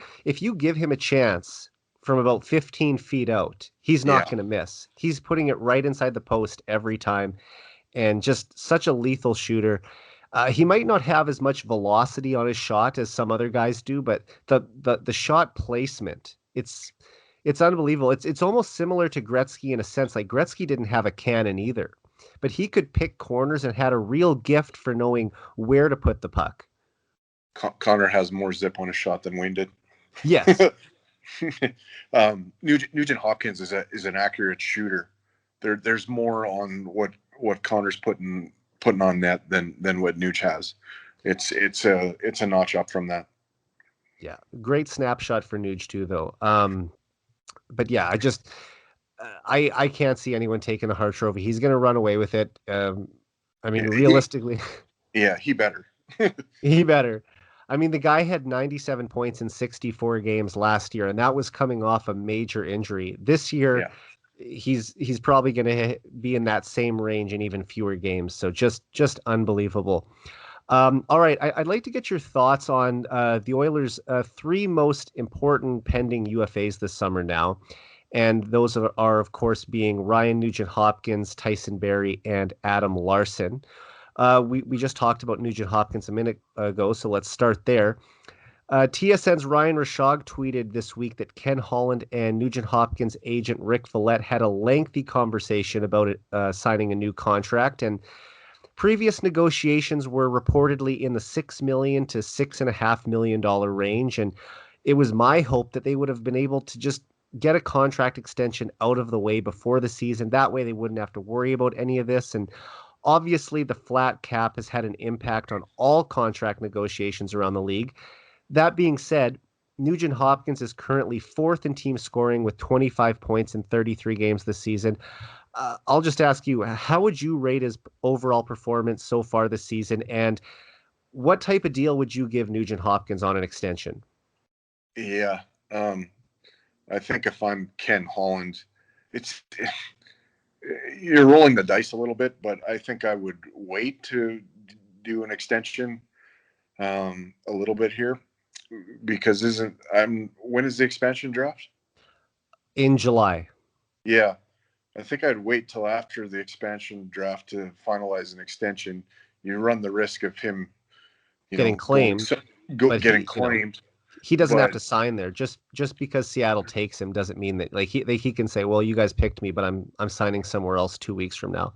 A: give him a chance from about 15 feet out, he's not going to miss. He's putting it right inside the post every time, and just such a lethal shooter. He might not have as much velocity on his shot as some other guys do, but the shot placement, it's unbelievable. It's almost similar to Gretzky in a sense. Like, Gretzky didn't have a cannon either, but he could pick corners and had a real gift for knowing where to put the puck.
B: Connor has more zip on his shot than Wayne did.
A: Yes.
B: Nugent Hopkins is an accurate shooter. There's more on what Connor's putting on net than what Nuge has. It's a notch up from that.
A: Yeah, great snapshot for Nuge too, though. But yeah, I can't see anyone taking the Hart Trophy. He's going to run away with it. I mean, realistically,
B: he better.
A: He better. I mean, the guy had 97 points in 64 games last year, and that was coming off a major injury. This year, he's probably going to be in that same range in even fewer games. So just unbelievable. All right, I'd like to get your thoughts on the Oilers' three most important pending UFAs this summer now. And those are, of course, being Ryan Nugent-Hopkins, Tyson Barry, and Adam Larsson. We just talked about Nugent-Hopkins a minute ago, so let's start there. TSN's Ryan Rishaug tweeted this week that Ken Holland and Nugent-Hopkins agent Rick Vallette had a lengthy conversation about signing a new contract, and previous negotiations were reportedly in the $6 million to $6.5 million range, and it was my hope that they would have been able to just get a contract extension out of the way before the season. That way they wouldn't have to worry about any of this. And obviously the flat cap has had an impact on all contract negotiations around the league. That being said, Nugent Hopkins is currently fourth in team scoring with 25 points in 33 games this season. I'll just ask you, how would you rate his overall performance so far this season? And what type of deal would you give Nugent Hopkins on an extension?
B: Yeah. I think if I'm Ken Holland, you're rolling the dice a little bit, but I think I would wait to do an extension a little bit here, because when is the expansion draft?
A: In July.
B: Yeah. I think I'd wait till after the expansion draft to finalize an extension. You run the risk of him,
A: getting claimed.
B: Getting claimed.
A: He doesn't have to sign there. Just because Seattle takes him doesn't mean that he can say, well, you guys picked me, but I'm signing somewhere else 2 weeks from now.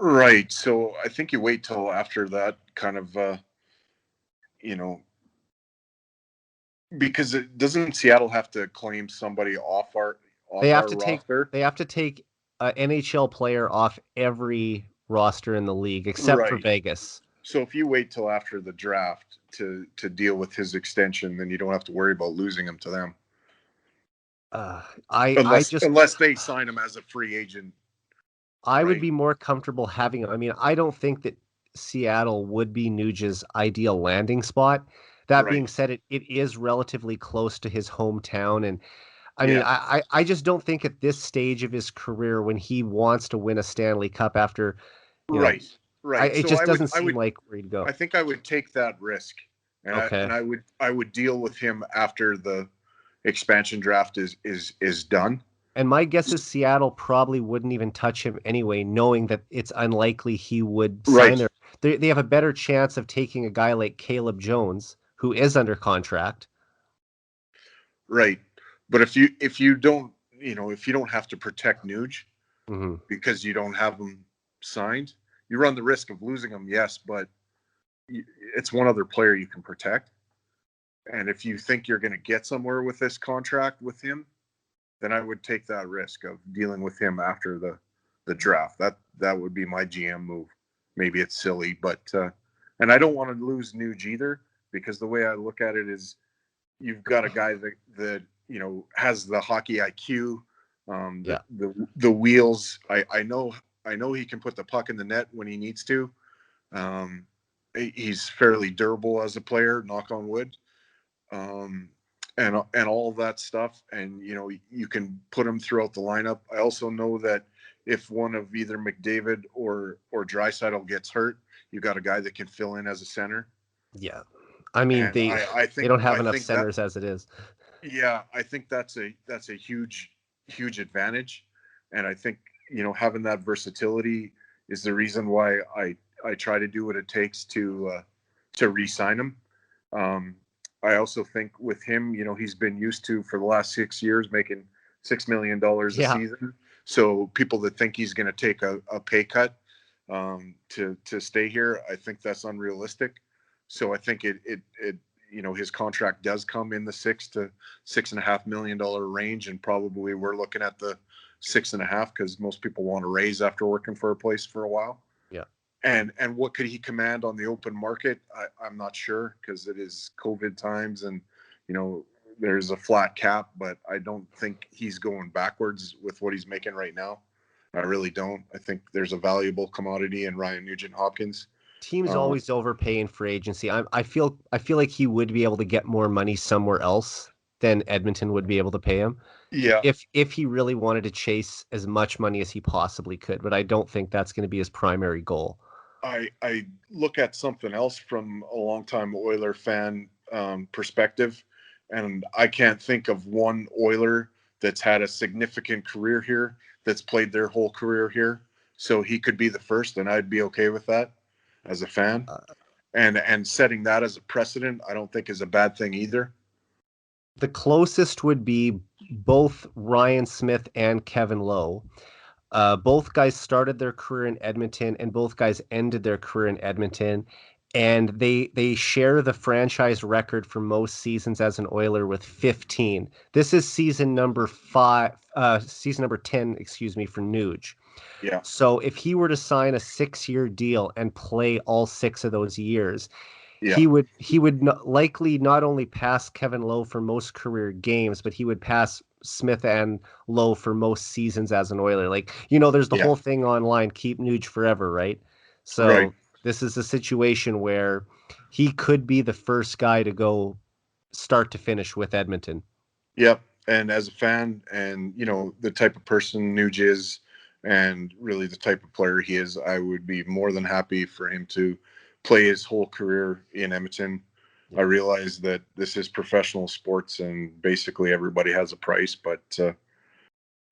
B: Right. So I think you wait till after that kind of, because doesn't Seattle have to claim somebody off our roster?
A: They have to take an NHL player off every roster in the league except for Vegas.
B: So if you wait till after the draft to deal with his extension, then you don't have to worry about losing him to them. Unless they sign him as a free agent.
A: I would be more comfortable having him. I mean, I don't think that Seattle would be Nuge's ideal landing spot. That being said, it is relatively close to his hometown. And I mean, I just don't think at this stage of his career, when he wants to win a Stanley Cup after,
B: Right.
A: It just doesn't seem like where he'd go.
B: I think I would take that risk, and I would deal with him after the expansion draft is done.
A: And my guess is Seattle probably wouldn't even touch him anyway, knowing that it's unlikely he would sign there. They have a better chance of taking a guy like Caleb Jones, who is under contract.
B: Right. But if you don't have to protect Nuge because you don't have him signed, you run the risk of losing him, yes, but it's one other player you can protect. And if you think you're going to get somewhere with this contract with him, then I would take that risk of dealing with him after the draft. That would be my GM move. Maybe it's silly, but and I don't want to lose Nuge either, because the way I look at it is you've got a guy that has the hockey IQ, the wheels. I know he can put the puck in the net when he needs to. He's fairly durable as a player, knock on wood, and all of that stuff. And you can put him throughout the lineup. I also know that if one of either McDavid or Draisaitl gets hurt, you got a guy that can fill in as a center.
A: Yeah, I mean they don't have enough centers as it is.
B: Yeah, I think that's a huge advantage, and I think having that versatility is the reason why I try to do what it takes to re-sign him. I also think with him, he's been used to, for the last 6 years, making $6 million a season. So people that think he's going to take a pay cut to stay here, I think that's unrealistic. So I think his contract does come in the $6 to $6.5 million range, and probably we're looking at the 6.5 because most people want to raise after working for a place for a while.
A: Yeah.
B: And what could he command on the open market? I'm not sure, because it is COVID times, and there's a flat cap, but I don't think he's going backwards with what he's making right now. I really don't. I think there's a valuable commodity in Ryan Nugent-Hopkins.
A: Teams always overpay in free agency. I feel like he would be able to get more money somewhere else than Edmonton would be able to pay him.
B: Yeah,
A: if he really wanted to chase as much money as he possibly could. But I don't think that's going to be his primary goal.
B: I look at something else from a longtime Oiler fan perspective, and I can't think of one Oiler that's had a significant career here that's played their whole career here. So he could be the first, and I'd be okay with that as a fan.
A: Uh,
B: And setting that as a precedent, I don't think is a bad thing either.
A: the closest would be both Ryan Smith and Kevin Lowe. Both guys started their career in Edmonton, and both guys ended their career in Edmonton. And they share the franchise record for most seasons as an Oiler with 15. This is season number 10, excuse me, for Nuge.
B: Yeah,
A: So if he were to sign a 6-year deal and play all 6 of those years,
B: yeah,
A: he would likely not only pass Kevin Lowe for most career games, but he would pass Smith and Lowe for most seasons as an Oiler. Like, there's the
B: yeah,
A: whole thing online, keep Nuge forever, right?
B: right.
A: So this is a situation where he could be the first guy to go start to finish with Edmonton.
B: Yep. And as a fan, and the type of person Nuge is, and really the type of player he is, I would be more than happy for him to play his whole career in Edmonton. I
A: Yeah.
B: realize that this is professional sports, and basically everybody has a price, but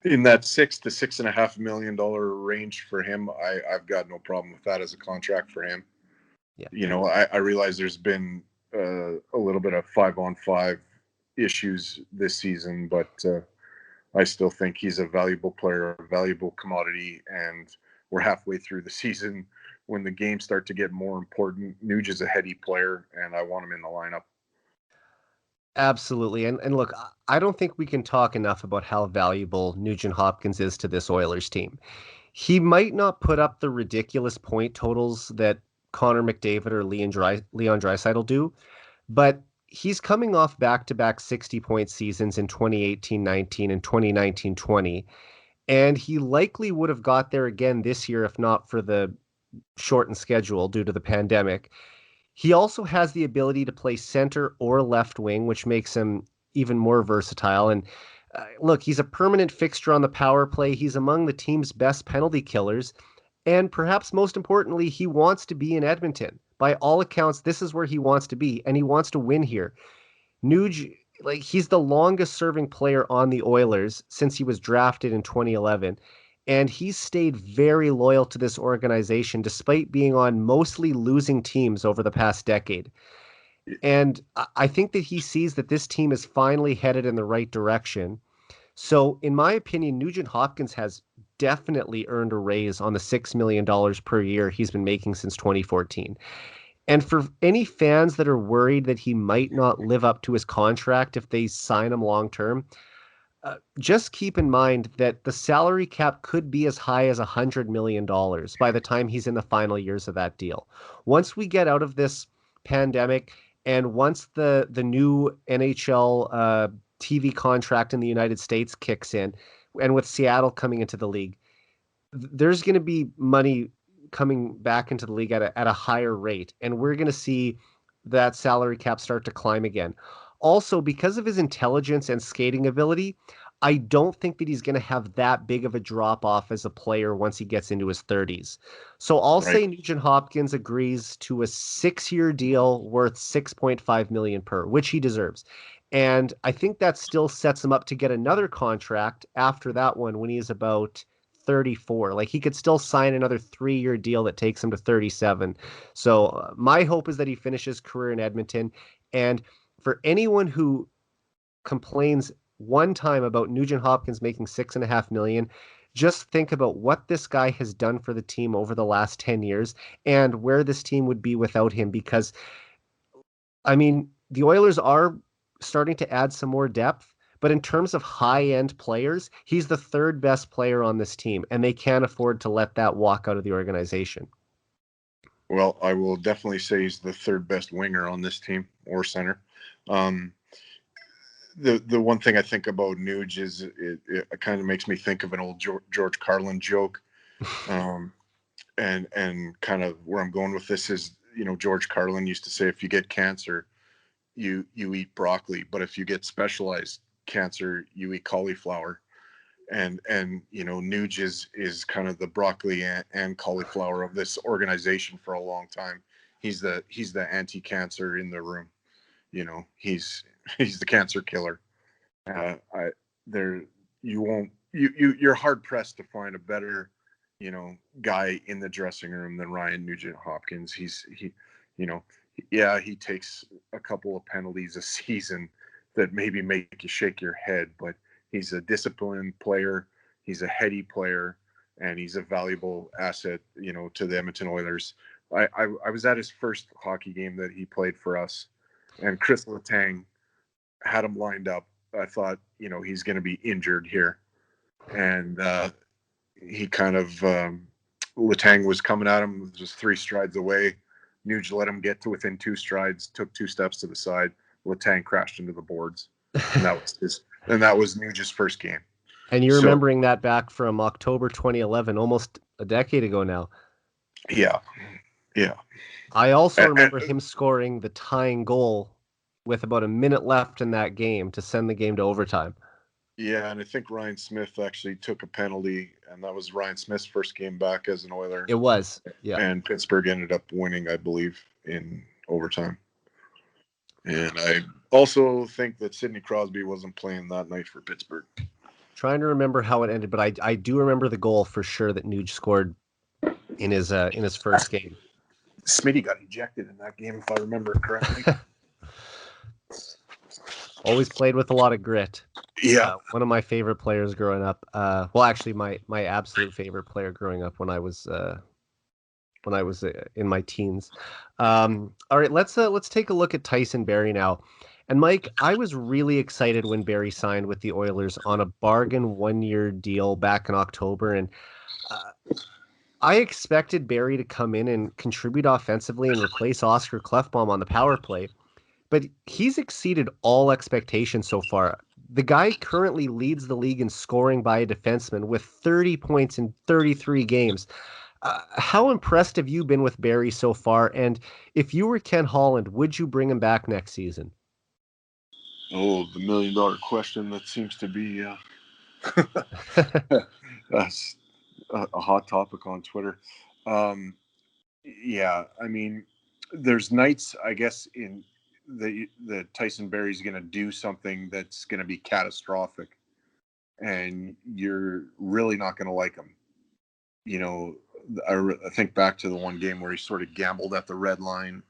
B: in that $6 to $6.5 million range for him, I've got no problem with that as a contract for him.
A: Yeah.
B: I realize there's been a little bit of 5-on-5 issues this season, but I still think he's a valuable player, a valuable commodity, and we're halfway through the season. When the games start to get more important, Nuge is a heady player, and I want him in the lineup.
A: Absolutely. And look, I don't think we can talk enough about how valuable Nugent Hopkins is to this Oilers team. He might not put up the ridiculous point totals that Connor McDavid or Leon Draisaitl do, but he's coming off back-to-back 60-point seasons in 2018-19 and 2019-20, and he likely would have got there again this year if not for the shortened schedule due to the pandemic. He also has the ability to play center or left wing, which makes him even more versatile. And look, he's a permanent fixture on the power play. He's among the team's best penalty killers. And perhaps most importantly, he wants to be in Edmonton. By all accounts, this is where he wants to be, and he wants to win here. Nuge, like, he's the longest serving player on the Oilers since he was drafted in 2011. And he's stayed very loyal to this organization despite being on mostly losing teams over the past decade. And I think that he sees that this team is finally headed in the right direction. So, in my opinion, Nugent Hopkins has definitely earned a raise on the $6 million per year he's been making since 2014. And for any fans that are worried that he might not live up to his contract if they sign him long term, just keep in mind that the salary cap could be as high as $100 million by the time he's in the final years of that deal. Once we get out of this pandemic, and once the new NHL TV contract in the United States kicks in, and with Seattle coming into the league, there's going to be money coming back into the league at a higher rate, and we're going to see that salary cap start to climb again. Also, because of his intelligence and skating ability, I don't think that he's going to have that big of a drop off as a player once he gets into his 30s. So I'll
B: Right.
A: say Nugent Hopkins agrees to a 6-year deal worth 6.5 million per, which he deserves. And I think that still sets him up to get another contract after that one when he's about 34. Like, he could still sign another 3-year deal that takes him to 37. So my hope is that he finishes career in Edmonton. And for anyone who complains one time about Nugent Hopkins making 6.5 million, just think about what this guy has done for the team over the last 10 years and where this team would be without him. Because, I mean, the Oilers are starting to add some more depth, but in terms of high-end players, he's the third best player on this team, and they can't afford to let that walk out of the organization.
B: Well, I will definitely say he's the third best winger on this team, or center. Um, the one thing I think about Nuge is it kind of makes me think of an old George Carlin joke. Um, and kind of where I'm going with this is, George Carlin used to say, if you get cancer, you eat broccoli, but if you get specialized cancer, you eat cauliflower. And Nuge is kind of the broccoli and cauliflower of this organization for a long time. He's the anti-cancer in the room. He's the cancer killer. I there you won't you're hard pressed to find a better guy in the dressing room than Ryan Nugent Hopkins. You know yeah, he takes a couple of penalties a season that maybe make you shake your head, but he's a disciplined player, he's a heady player, and he's a valuable asset to the Edmonton Oilers. I was at his first hockey game that he played for us, and Chris Letang had him lined up. I thought, he's going to be injured here. And he kind of, Letang was coming at him just 3 strides away. Nuge let him get to within 2 strides, took 2 steps to the side. Letang crashed into the boards. And that was Nuge's first game.
A: And you're remembering that back from October 2011, almost a decade ago now.
B: Yeah. Yeah.
A: I also remember him scoring the tying goal with about a minute left in that game to send the game to overtime.
B: Yeah, and I think Ryan Smith actually took a penalty, and that was Ryan Smith's first game back as an Oiler.
A: It was, yeah.
B: And Pittsburgh ended up winning, I believe, in overtime. And I also think that Sidney Crosby wasn't playing that night for Pittsburgh.
A: Trying to remember how it ended, but I do remember the goal for sure that Nuge scored in his first game.
B: Smitty got ejected in that game, if I remember correctly.
A: Always played with a lot of grit.
B: Yeah.
A: One of my favorite players growing up. Well, actually, my absolute favorite player growing up when I was in my teens. All right, let's take a look at Tyson Barry now. And Mike, I was really excited when Barry signed with the Oilers on a bargain 1-year deal back in October, and I expected Barry to come in and contribute offensively and replace Oscar Klefbom on the power play. But he's exceeded all expectations so far. The guy currently leads the league in scoring by a defenseman with 30 points in 33 games. How impressed have you been with Barry so far? And if you were Ken Holland, would you bring him back next season?
B: Oh, the $1 million question that seems to be that's a hot topic on Twitter. Yeah, I mean, there's nights, I guess, in the Tyson Barry's going to do something that's going to be catastrophic, and you're really not going to like him. I think back to the one game where he sort of gambled at the red line,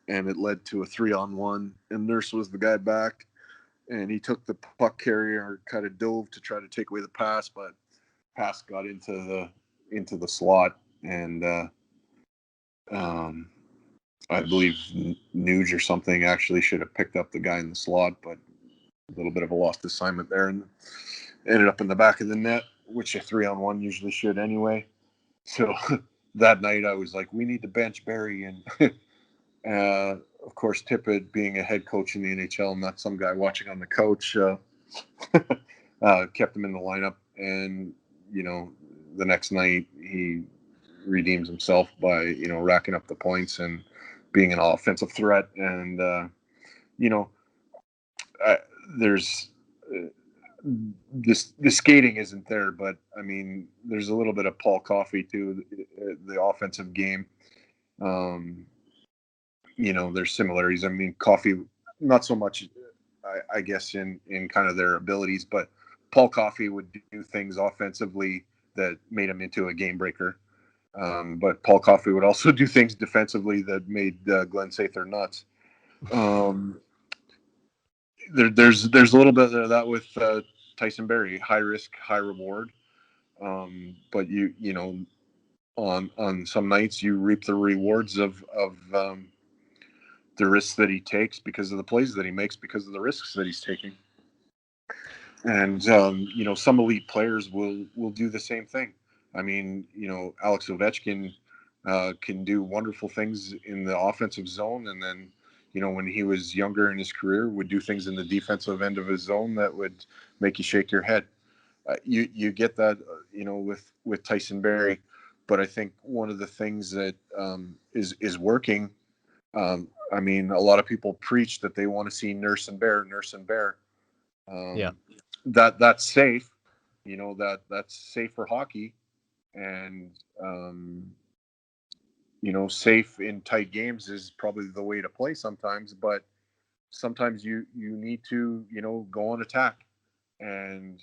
B: and it led to a 3-on-1, and Nurse was the guy back, and he took the puck carrier, kind of dove to try to take away the pass, but pass got into the slot, and I believe Nuge or something actually should have picked up the guy in the slot, but a little bit of a lost assignment there, and ended up in the back of the net, which a 3-on-1 usually should anyway. So that night I was like, we need to bench Barry, and of course Tippett, being a head coach in the NHL, not some guy watching on the couch, kept him in the lineup, and the next night he redeems himself by racking up the points and being an offensive threat. And there's the skating isn't there, but I mean there's a little bit of Paul Coffey too, the offensive game. There's similarities. I mean, Coffey not so much, I guess, in kind of their abilities, but Paul Coffey would do things offensively that made him into a game breaker. But Paul Coffey would also do things defensively that made Glenn Sather nuts. There's a little bit of that with Tyson Barry. High risk, high reward. But on some nights you reap the rewards of the risks that he takes because of the plays that he makes, because of the risks that he's taking. And some elite players will do the same thing. I mean, Alex Ovechkin can do wonderful things in the offensive zone, and then when he was younger in his career, would do things in the defensive end of his zone that would make you shake your head. You get that with Tyson Barry, but I think one of the things that is working. I mean, a lot of people preach that they want to see Nurse and Bear.
A: Yeah.
B: That's safe. That's safe for hockey, and safe in tight games is probably the way to play sometimes. But sometimes you need to go on attack, and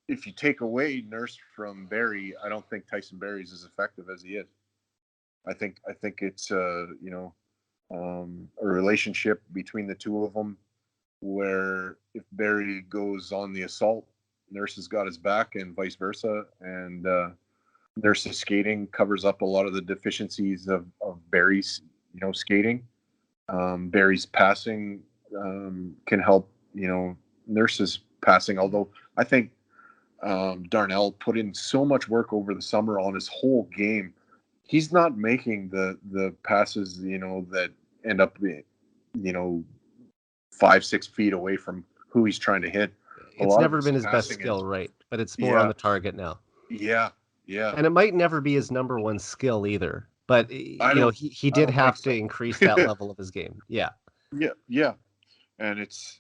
B: if you take away Nurse from Barry, I don't think Tyson Barry is as effective as he is. I think it's a relationship between the two of them, where if Barry goes on the assault, Nurse has got his back, and vice versa. And Nurse's skating covers up a lot of the deficiencies of Barry's skating. Barry's passing can help Nurse's passing, although I think Darnell put in so much work over the summer on his whole game. He's not making the passes that end up being 5-6 feet away from who he's trying to hit. A
A: It's
B: lot of
A: never
B: his
A: been his best
B: passing
A: skill,
B: is,
A: right? But it's more on
B: yeah,
A: the target now.
B: yeah, yeah.
A: And it might never be his number one skill either. But
B: I don't
A: he
B: I
A: did
B: don't think
A: have to
B: so.
A: increase that level of his game. Yeah.
B: Yeah, yeah, and it's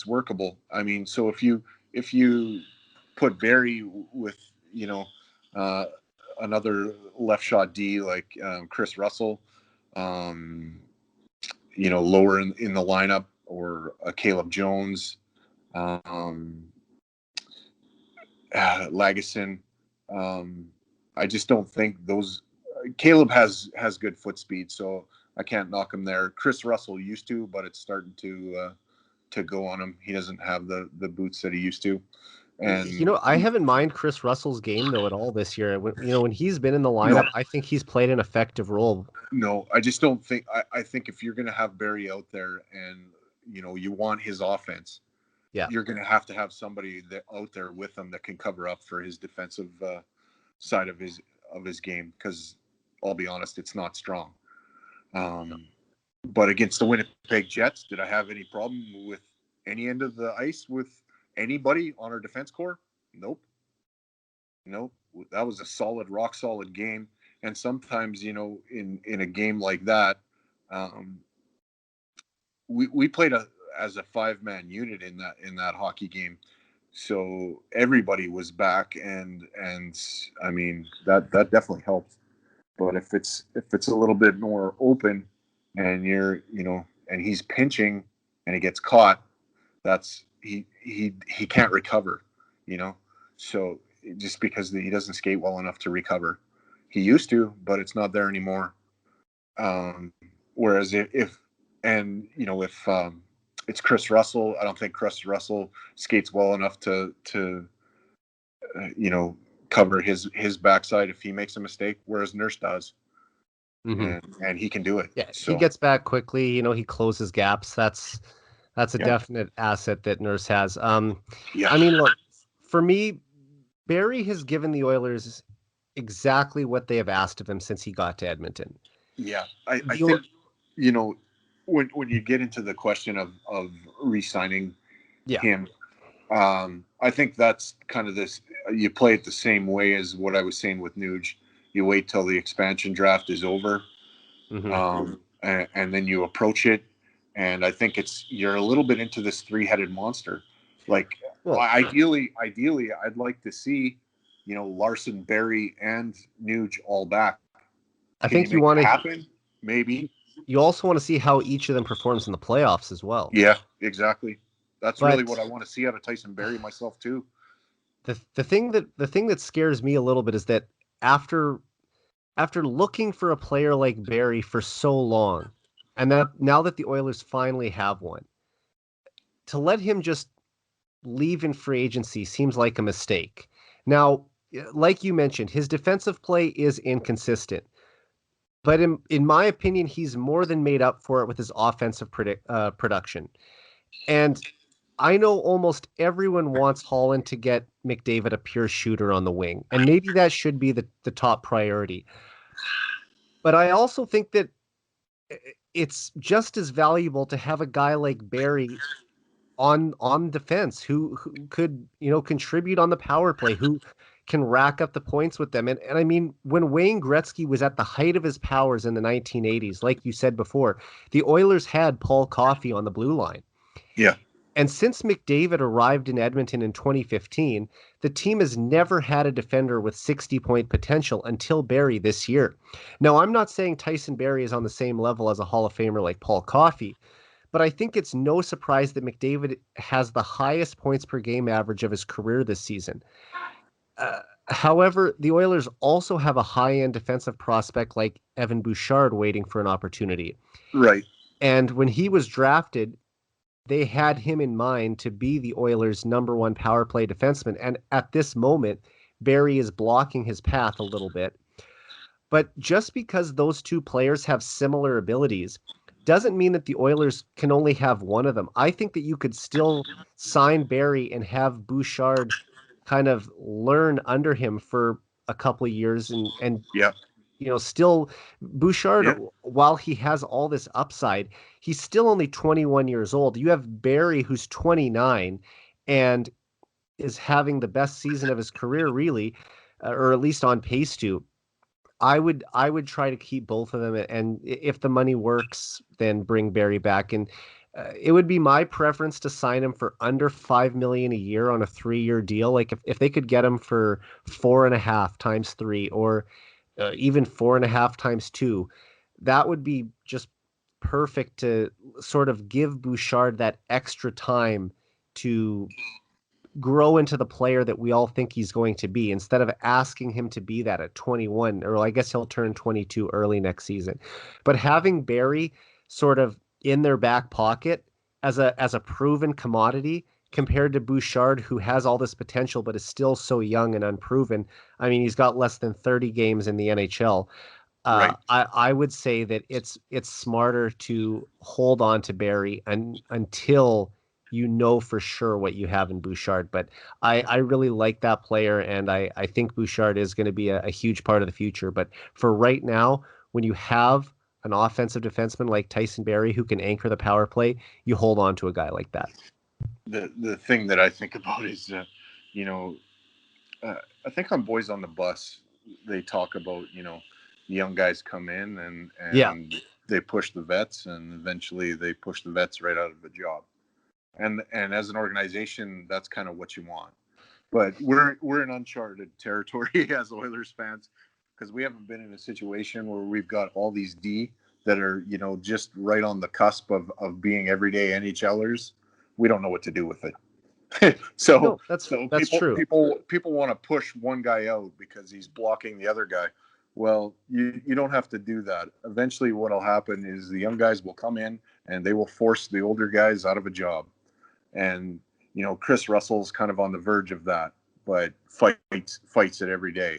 B: workable. I mean, so if you put Barry with uh, another left shot D like Chris Russell, um, lower in the lineup, or Caleb Jones, um, Lagesson. Um, I just don't think those. Caleb has good foot speed, so I can't knock him there. Chris Russell used to, but it's starting to go on him. He doesn't have the boots that he used to, and
A: I haven't mind Chris Russell's game though at all this year. When he's been in the
B: no,
A: lineup, I think he's played an effective role.
B: no, I just don't think. I think if you're going to have Barry out there, and you want his offense,
A: Yeah.
B: you're going to have somebody that out there with him that can cover up for his defensive side of his game, because I'll be honest, it's not strong. But against the Winnipeg Jets, did I have any problem with any end of the ice with anybody on our defense core? Nope. Nope. That was a rock solid game. And sometimes, in a game like that, um, we played as a 5-man unit in that hockey game. So everybody was back, and I mean that definitely helped. But if it's a little bit more open, and and he's pinching and he gets caught, that's he can't recover, So just because he doesn't skate well enough to recover. He used to, but it's not there anymore. Whereas if it's Chris Russell, I don't think Chris Russell skates well enough to cover his backside if he makes a mistake, whereas Nurse does,
A: Mm-hmm.
B: and he can do it.
A: Yeah, he
B: So
A: gets back quickly. He closes gaps. That's a
B: yeah,
A: definite asset that Nurse has.
B: yeah,
A: I mean, look, for me, Barry has given the Oilers exactly what they have asked of him since he got to Edmonton.
B: yeah. I
A: The O-
B: think when you get into the question of re-signing
A: yeah,
B: him, I think that's kind of this. You play it the same way as what I was saying with Nuge. You wait till the expansion draft is over,
A: mm-hmm.
B: and then you approach it. And I think you're a little bit into this three-headed monster. Like
A: Well,
B: ideally, I'd like to see, Larson, Barry, and Nuge all back.
A: I
B: Can you
A: think you
B: make it
A: want to.
B: happen? Maybe.
A: You also want to see how each of them performs in the playoffs as well.
B: Yeah, exactly. That's really what
A: But
B: I want to see out of Tyson Barry myself too.
A: the thing that scares me a little bit is that after looking for a player like Barry for so long, and that now that the Oilers finally have one, to let him just leave in free agency seems like a mistake. Now, like you mentioned, his defensive play is inconsistent, but in my opinion, he's more than made up for it with his offensive production. And I know almost everyone wants Holland to get McDavid a pure shooter on the wing, and maybe that should be the top priority. But I also think that it's just as valuable to have a guy like Barry on defense who could contribute on the power play, who can rack up the points with them. And I mean, when Wayne Gretzky was at the height of his powers in the 1980s, like you said before, the Oilers had Paul Coffey on the blue line.
B: Yeah.
A: And since McDavid arrived in Edmonton in 2015, the team has never had a defender with 60-point potential until Barry this year. Now, I'm not saying Tyson Barry is on the same level as a Hall of Famer like Paul Coffey, but I think it's no surprise that McDavid has the highest points per game average of his career this season. However, the Oilers also have a high-end defensive prospect like Evan Bouchard waiting for an opportunity.
B: Right.
A: And when he was drafted, they had him in mind to be the Oilers' number one power play defenseman. And at this moment, Barry is blocking his path a little bit. But just because those two players have similar abilities doesn't mean that the Oilers can only have one of them. I think that you could still sign Barry and have Bouchard kind of learn under him for a couple of years and
B: Yeah.
A: still Bouchard,
B: Yeah.
A: while he has all this upside, he's still only 21 years old. You have Barry, who's 29 and is having the best season of his career, really, or at least on pace to. I would try to keep both of them, and if the money works, then bring Barry back. And it would be my preference to sign him for under $5 million a year on a 3-year deal. Like if they could get him for 4.5 times 3, or even 4.5 times 2, that would be just perfect to sort of give Bouchard that extra time to grow into the player that we all think he's going to be, instead of asking him to be that at 21, or I guess he'll turn 22 early next season. But having Barry sort of in their back pocket as a proven commodity compared to Bouchard, who has all this potential but is still so young and unproven. I mean, he's got less than 30 games in the NHL.
B: Right.
A: I would say that it's smarter to hold on to Barry until you know for sure what you have in Bouchard. But I really like that player, and I think Bouchard is going to be a huge part of the future. But for right now, when you have an offensive defenseman like Tyson Barry who can anchor the power play, you hold on to a guy like that.
B: The thing that I think about is, you know, I think on Boys on the Bus, they talk about, the young guys come in and
A: Yeah.
B: they push the vets, and eventually they push the vets right out of the job. And as an organization, that's kind of what you want. But we're in uncharted territory as Oilers fans, because we haven't been in a situation where we've got all these D that are, just right on the cusp of being everyday NHLers. We don't know what to do with it. so
A: No, that's true.
B: people want to push one guy out because he's blocking the other guy. Well, you don't have to do that. Eventually what'll happen is the young guys will come in and they will force the older guys out of a job. And Chris Russell's kind of on the verge of that, but fights it every day.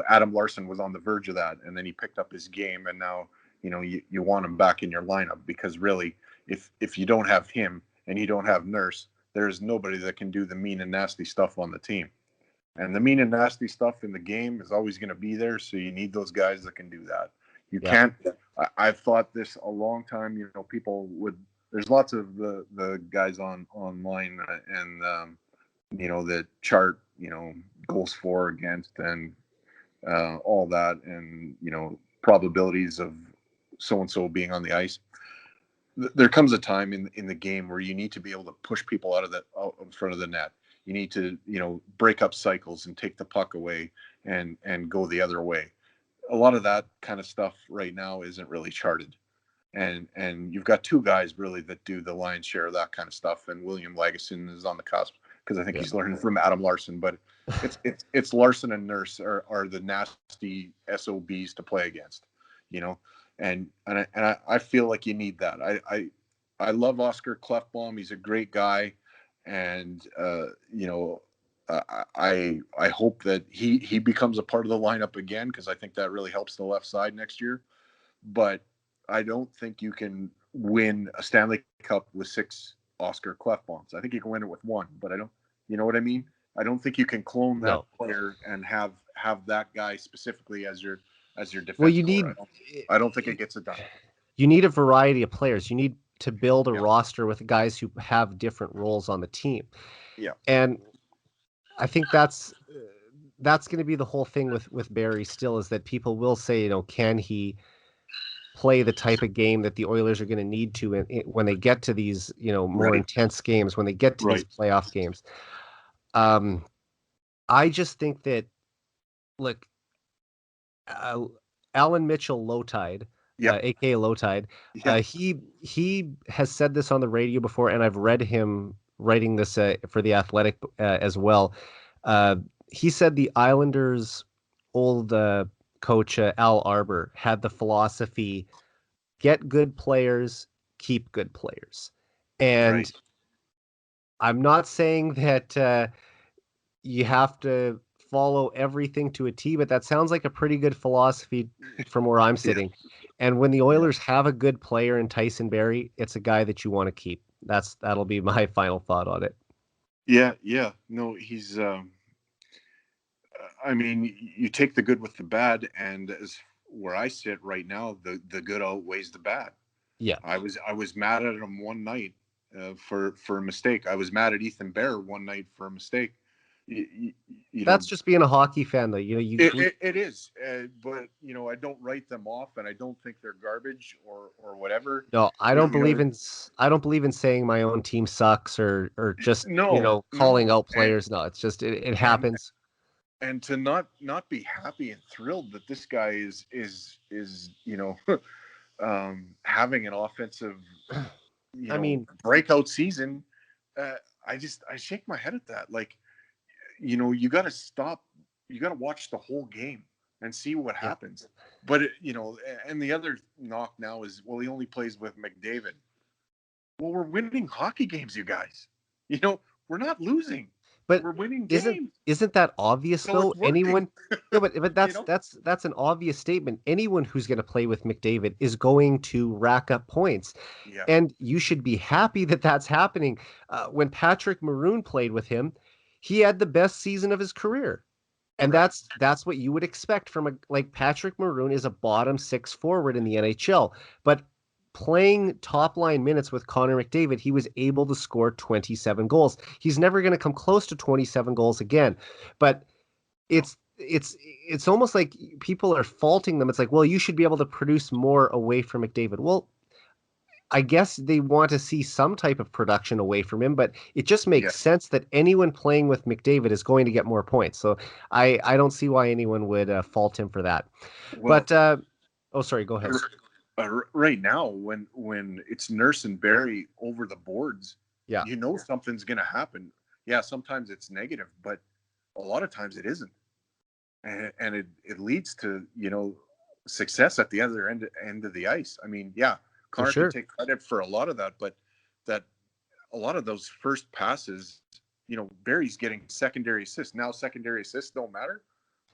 B: Adam Larson was on the verge of that, and then he picked up his game, and now you want him back in your lineup, because really, if you don't have him and you don't have Nurse, there's nobody that can do the mean and nasty stuff on the team. And the mean and nasty stuff in the game is always going to be there, so you need those guys that can do that. You
A: Yeah.
B: can't. I've thought this a long time. People would. There's lots of the guys online and that chart goals for, against, and all that, and probabilities of so and so being on the ice. There comes a time in the game where you need to be able to push people out in front of the net. You need to break up cycles and take the puck away and go the other way. A lot of that kind of stuff right now isn't really charted. And you've got two guys really that do the lion's share of that kind of stuff. And William Lagesson is on the cusp, because I think he's learning from Adam Larson. But it's Larson and Nurse are the nasty SOBs to play against, and I feel like you need that. I love Oscar Klefbom. He's a great guy, and I hope that he becomes a part of the lineup again, because I think that really helps the left side next year. But I don't think you can win a Stanley Cup with 6 Oscar Klefboms. I think you can win it with 1, but I don't. You know what I mean? I don't think you can clone that player and have that guy specifically as your defense.
A: Well, you need.
B: I don't think it gets it done.
A: You need a variety of players. You need to build a roster with guys who have different roles on the team.
B: Yeah.
A: And I think that's going to be the whole thing with Barry still, is that people will say, can he play the type of game that the Oilers are going to need to when they get to these, more
B: Right.
A: intense games, when they get to these
B: Right.
A: playoff games. Um, I just think that, look, uh, Alan Mitchell Low Tide,
B: Yep.
A: aka Low Tide,
B: Yeah.
A: he has said this on the radio before, and I've read him writing this for the Athletic as well. Uh, he said the Islanders' old coach Al Arbor had the philosophy: get good players, keep good players.
B: Right.
A: And I'm not saying that you have to follow everything to a T, but that sounds like a pretty good philosophy from where I'm
B: Yeah.
A: sitting. And when the
B: Yeah.
A: Oilers have a good player in Tyson Barry, it's a guy that you want to keep. That'll be my final thought on it.
B: Yeah. Yeah. No, he's. I mean, you take the good with the bad, and as where I sit right now, the good outweighs the bad.
A: Yeah.
B: I was mad at him one night for a mistake. I was mad at Ethan Bear one night for a mistake. You, you, you know,
A: That's just being a hockey fan, though.
B: it is, but I don't write them off, and I don't think they're garbage or whatever.
A: No,
B: You, you know,
A: I don't believe in saying my own team sucks or just,
B: no,
A: calling
B: no,
A: out players. No, it's just it
B: and
A: happens.
B: and to not be happy and thrilled that this guy is having an offensive
A: I mean,
B: breakout season. uh, I shake my head at that. Like, you got to stop, you got to watch the whole game and see what
A: yeah,
B: happens. But and the other knock now is, well, he only plays with McDavid. Well, we're winning hockey games, you guys. We're not losing,
A: but
B: we're winning
A: isn't
B: games,
A: isn't that obvious
B: so
A: though?
B: it's working.
A: Anyone, no, but
B: you
A: that's
B: know
A: that's an obvious statement. Anyone who's going to play with McDavid is going to rack up points,
B: yeah.
A: and you should be happy that that's happening. When Patrick Maroon played with him, he had the best season of his career. And
B: Right.
A: that's what you would expect from Patrick Maroon is a bottom six forward in the NHL, but playing top line minutes with Connor McDavid, he was able to score 27 goals. He's never going to come close to 27 goals again. But
B: No.
A: it's almost like people are faulting them. It's like, well, you should be able to produce more away from McDavid. Well, I guess they want to see some type of production away from him, but it just makes
B: Yes.
A: sense that anyone playing with McDavid is going to get more points. So I don't see why anyone would fault him for that.
B: Well,
A: But oh, sorry, go ahead.
B: right now, when it's Nurse and Barry over the boards,
A: Yeah,
B: something's going to happen. Yeah, sometimes it's negative, but a lot of times it isn't, and it leads to success at the other end of the ice. I mean, yeah,
A: for
B: Connor can
A: sure.
B: take credit for a lot of that, but that a lot of those first passes, Barry's getting secondary assists. Now secondary assists don't matter.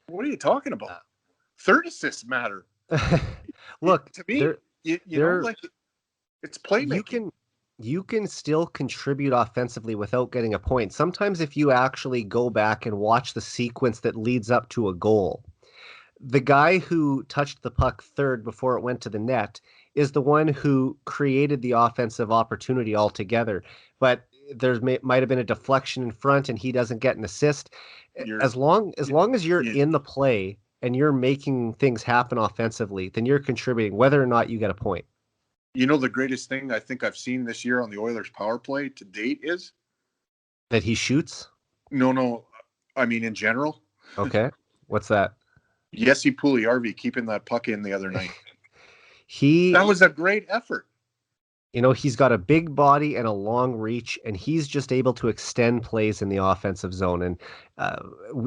B: What are you talking about? Third assists matter.
A: Look,
B: To me,
A: there
B: like, it's
A: you
B: playmaking.
A: can still contribute offensively without getting a point. Sometimes if you actually go back and watch the sequence that leads up to a goal, the guy who touched the puck third before it went to the net is the one who created the offensive opportunity altogether. But might have been a deflection in front, and he doesn't get an assist.
B: You're,
A: As long as you're
B: you,
A: in the play and you're making things happen offensively, then you're contributing, whether or not you get a point.
B: the greatest thing I think I've seen this year on the Oilers power play to date is
A: That he shoots.
B: no. I mean, in general,
A: Okay, what's that?
B: Jesse Puljujärvi keeping that puck in the other night.
A: He
B: That was a great effort.
A: he's got a big body and a long reach, and he's just able to extend plays in the offensive zone. And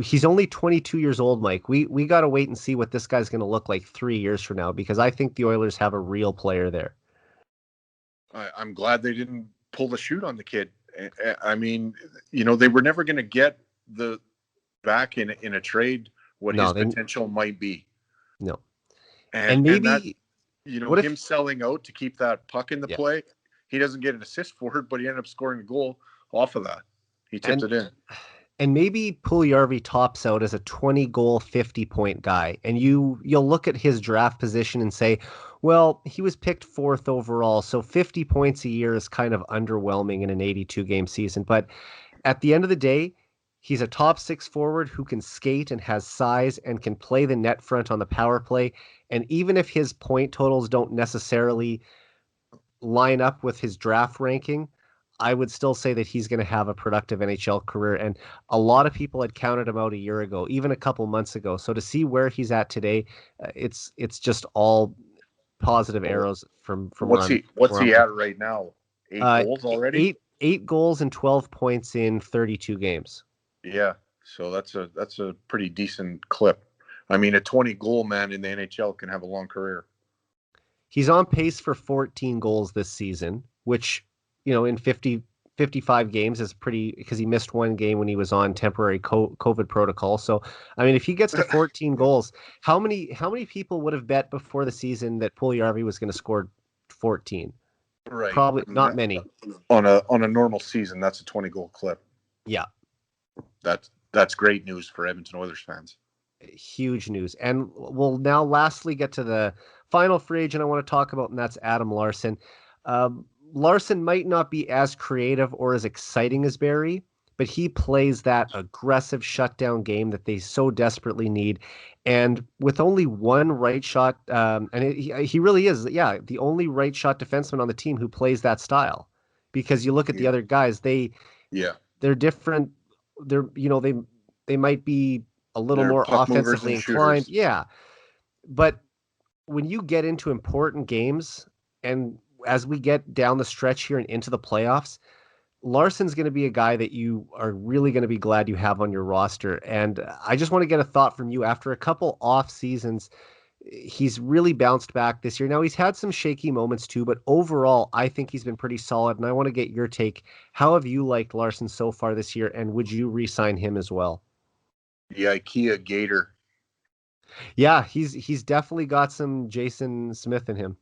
A: he's only 22 years old, Mike. We got to wait and see what this guy's going to look like 3 years from now, because I think the Oilers have a real player there.
B: I'm glad they didn't pull the shoot on the kid. I mean, they were never going to get the back in a trade what
A: No,
B: his
A: they
B: potential might be,
A: no. And
B: and that
A: maybe what
B: him
A: if
B: selling out to keep that puck in the
A: yeah.
B: play. He doesn't get an assist for it, but he ended up scoring a goal off of that. He tipped
A: And
B: it in.
A: and maybe Puljujärvi tops out as a 20 goal, 50-point guy. And you'll look at his draft position and say, well, he was picked fourth overall, so 50 points a year is kind of underwhelming in an 82 game season. But at the end of the day, He's a top six forward who can skate and has size and can play the net front on the power play. And even if his point totals don't necessarily line up with his draft ranking, I would still say that he's going to have a productive NHL career. And a lot of people had counted him out a year ago, even a couple months ago. So to see where he's at today, it's just all positive
B: Well,
A: arrows from where
B: what's
A: I'm
B: he
A: looking.
B: at right now? 8 goals already?
A: Eight goals and 12 points in 32 games.
B: Yeah. So that's a pretty decent clip. I mean, a 20 goal man in the NHL can have a long career.
A: He's on pace for 14 goals this season, which, in 55 games is pretty, because he missed one game when he was on temporary COVID protocol. So, I mean, if he gets to 14 goals, how many people would have bet before the season that Puljujarvi was going to score 14?
B: Right.
A: Probably not many.
B: On a normal season, that's a 20 goal clip.
A: Yeah.
B: That's great news for Edmonton Oilers fans.
A: Huge news. And we'll now lastly get to the final free agent I want to talk about, and that's Adam Larsson. Larsson might not be as creative or as exciting as Barry, but he plays that aggressive shutdown game that they so desperately need. And with only one right shot, he really is, the only right shot defenseman on the team who plays that style. Because you look at the other guys, they're different. They might be a little
B: They're
A: more
B: puck movers
A: offensively
B: and
A: inclined.
B: shooters.
A: Yeah. But when you get into important games, and as we get down the stretch here and into the playoffs, Larson's going to be a guy that you are really going to be glad you have on your roster. And I just want to get a thought from you. After a couple off seasons, he's really bounced back this year. Now, he's had some shaky moments too, but overall, I think he's been pretty solid. And I want to get your take. How have you liked Larson so far this year? And would you re-sign him as well?
B: The IKEA Gator.
A: Yeah, he's definitely got some Jason Smith in him.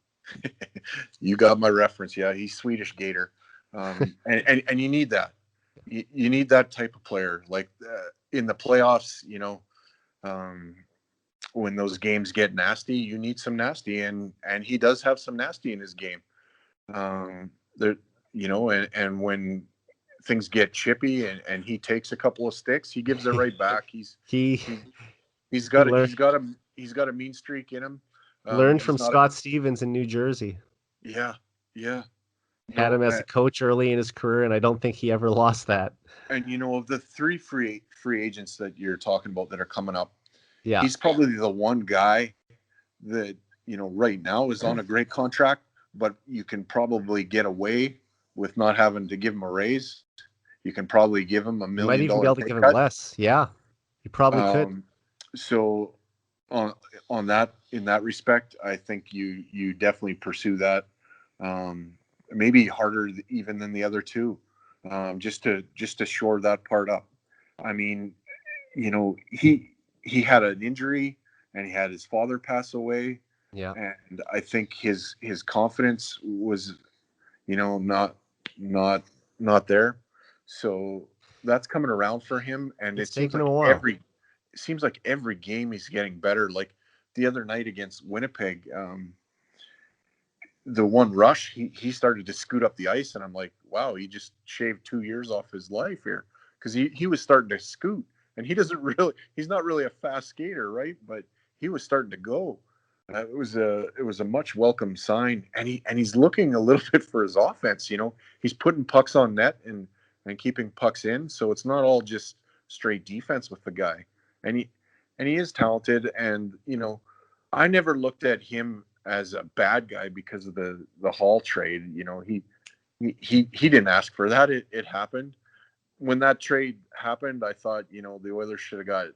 B: You got my reference. Yeah, he's Swedish Gator. And you need that. You need that type of player. Like in the playoffs, when those games get nasty, you need some nasty, and he does have some nasty in his game. There, and when things get chippy and he takes a couple of sticks, he gives it right back.
A: he
B: He, he's
A: he
B: got a,
A: learned
B: he's got a mean streak in him.
A: learned from
B: He's not.
A: Scott Stevens in New Jersey.
B: Yeah, yeah.
A: Had him
B: No,
A: as a coach early in his career, and I don't think he ever lost that.
B: and of the three free agents that you're talking about that are coming up,
A: Yeah,
B: he's probably the one guy that right now is on a great contract, but you can probably get away with not having to give him a raise. You can probably give him $1
A: you might
B: million
A: even be able to
B: pay
A: give him
B: cut.
A: less. Yeah, you probably could.
B: So on that, in that respect, I think you definitely pursue that. Maybe harder even than the other two, just to shore that part up. I mean, he had an injury and he had his father pass away,
A: Yeah,
B: and I think his confidence was, not not there. So that's coming around for him, and
A: it's taken him a while.
B: it seems like every game he's getting better. Like the other night against Winnipeg, the one rush he started to scoot up the ice, and I'm like, wow, he just shaved 2 years off his life here, because he was starting to scoot, and he's not really a fast skater, right? But he was starting to go. It was a much welcome sign, and he's looking a little bit for his offense. He's putting pucks on net and keeping pucks in, so it's not all just straight defense with the guy. And he is talented, and I never looked at him as a bad guy because of the Hall trade. He didn't ask for that. It happened. When that trade happened, I thought, the Oilers should have got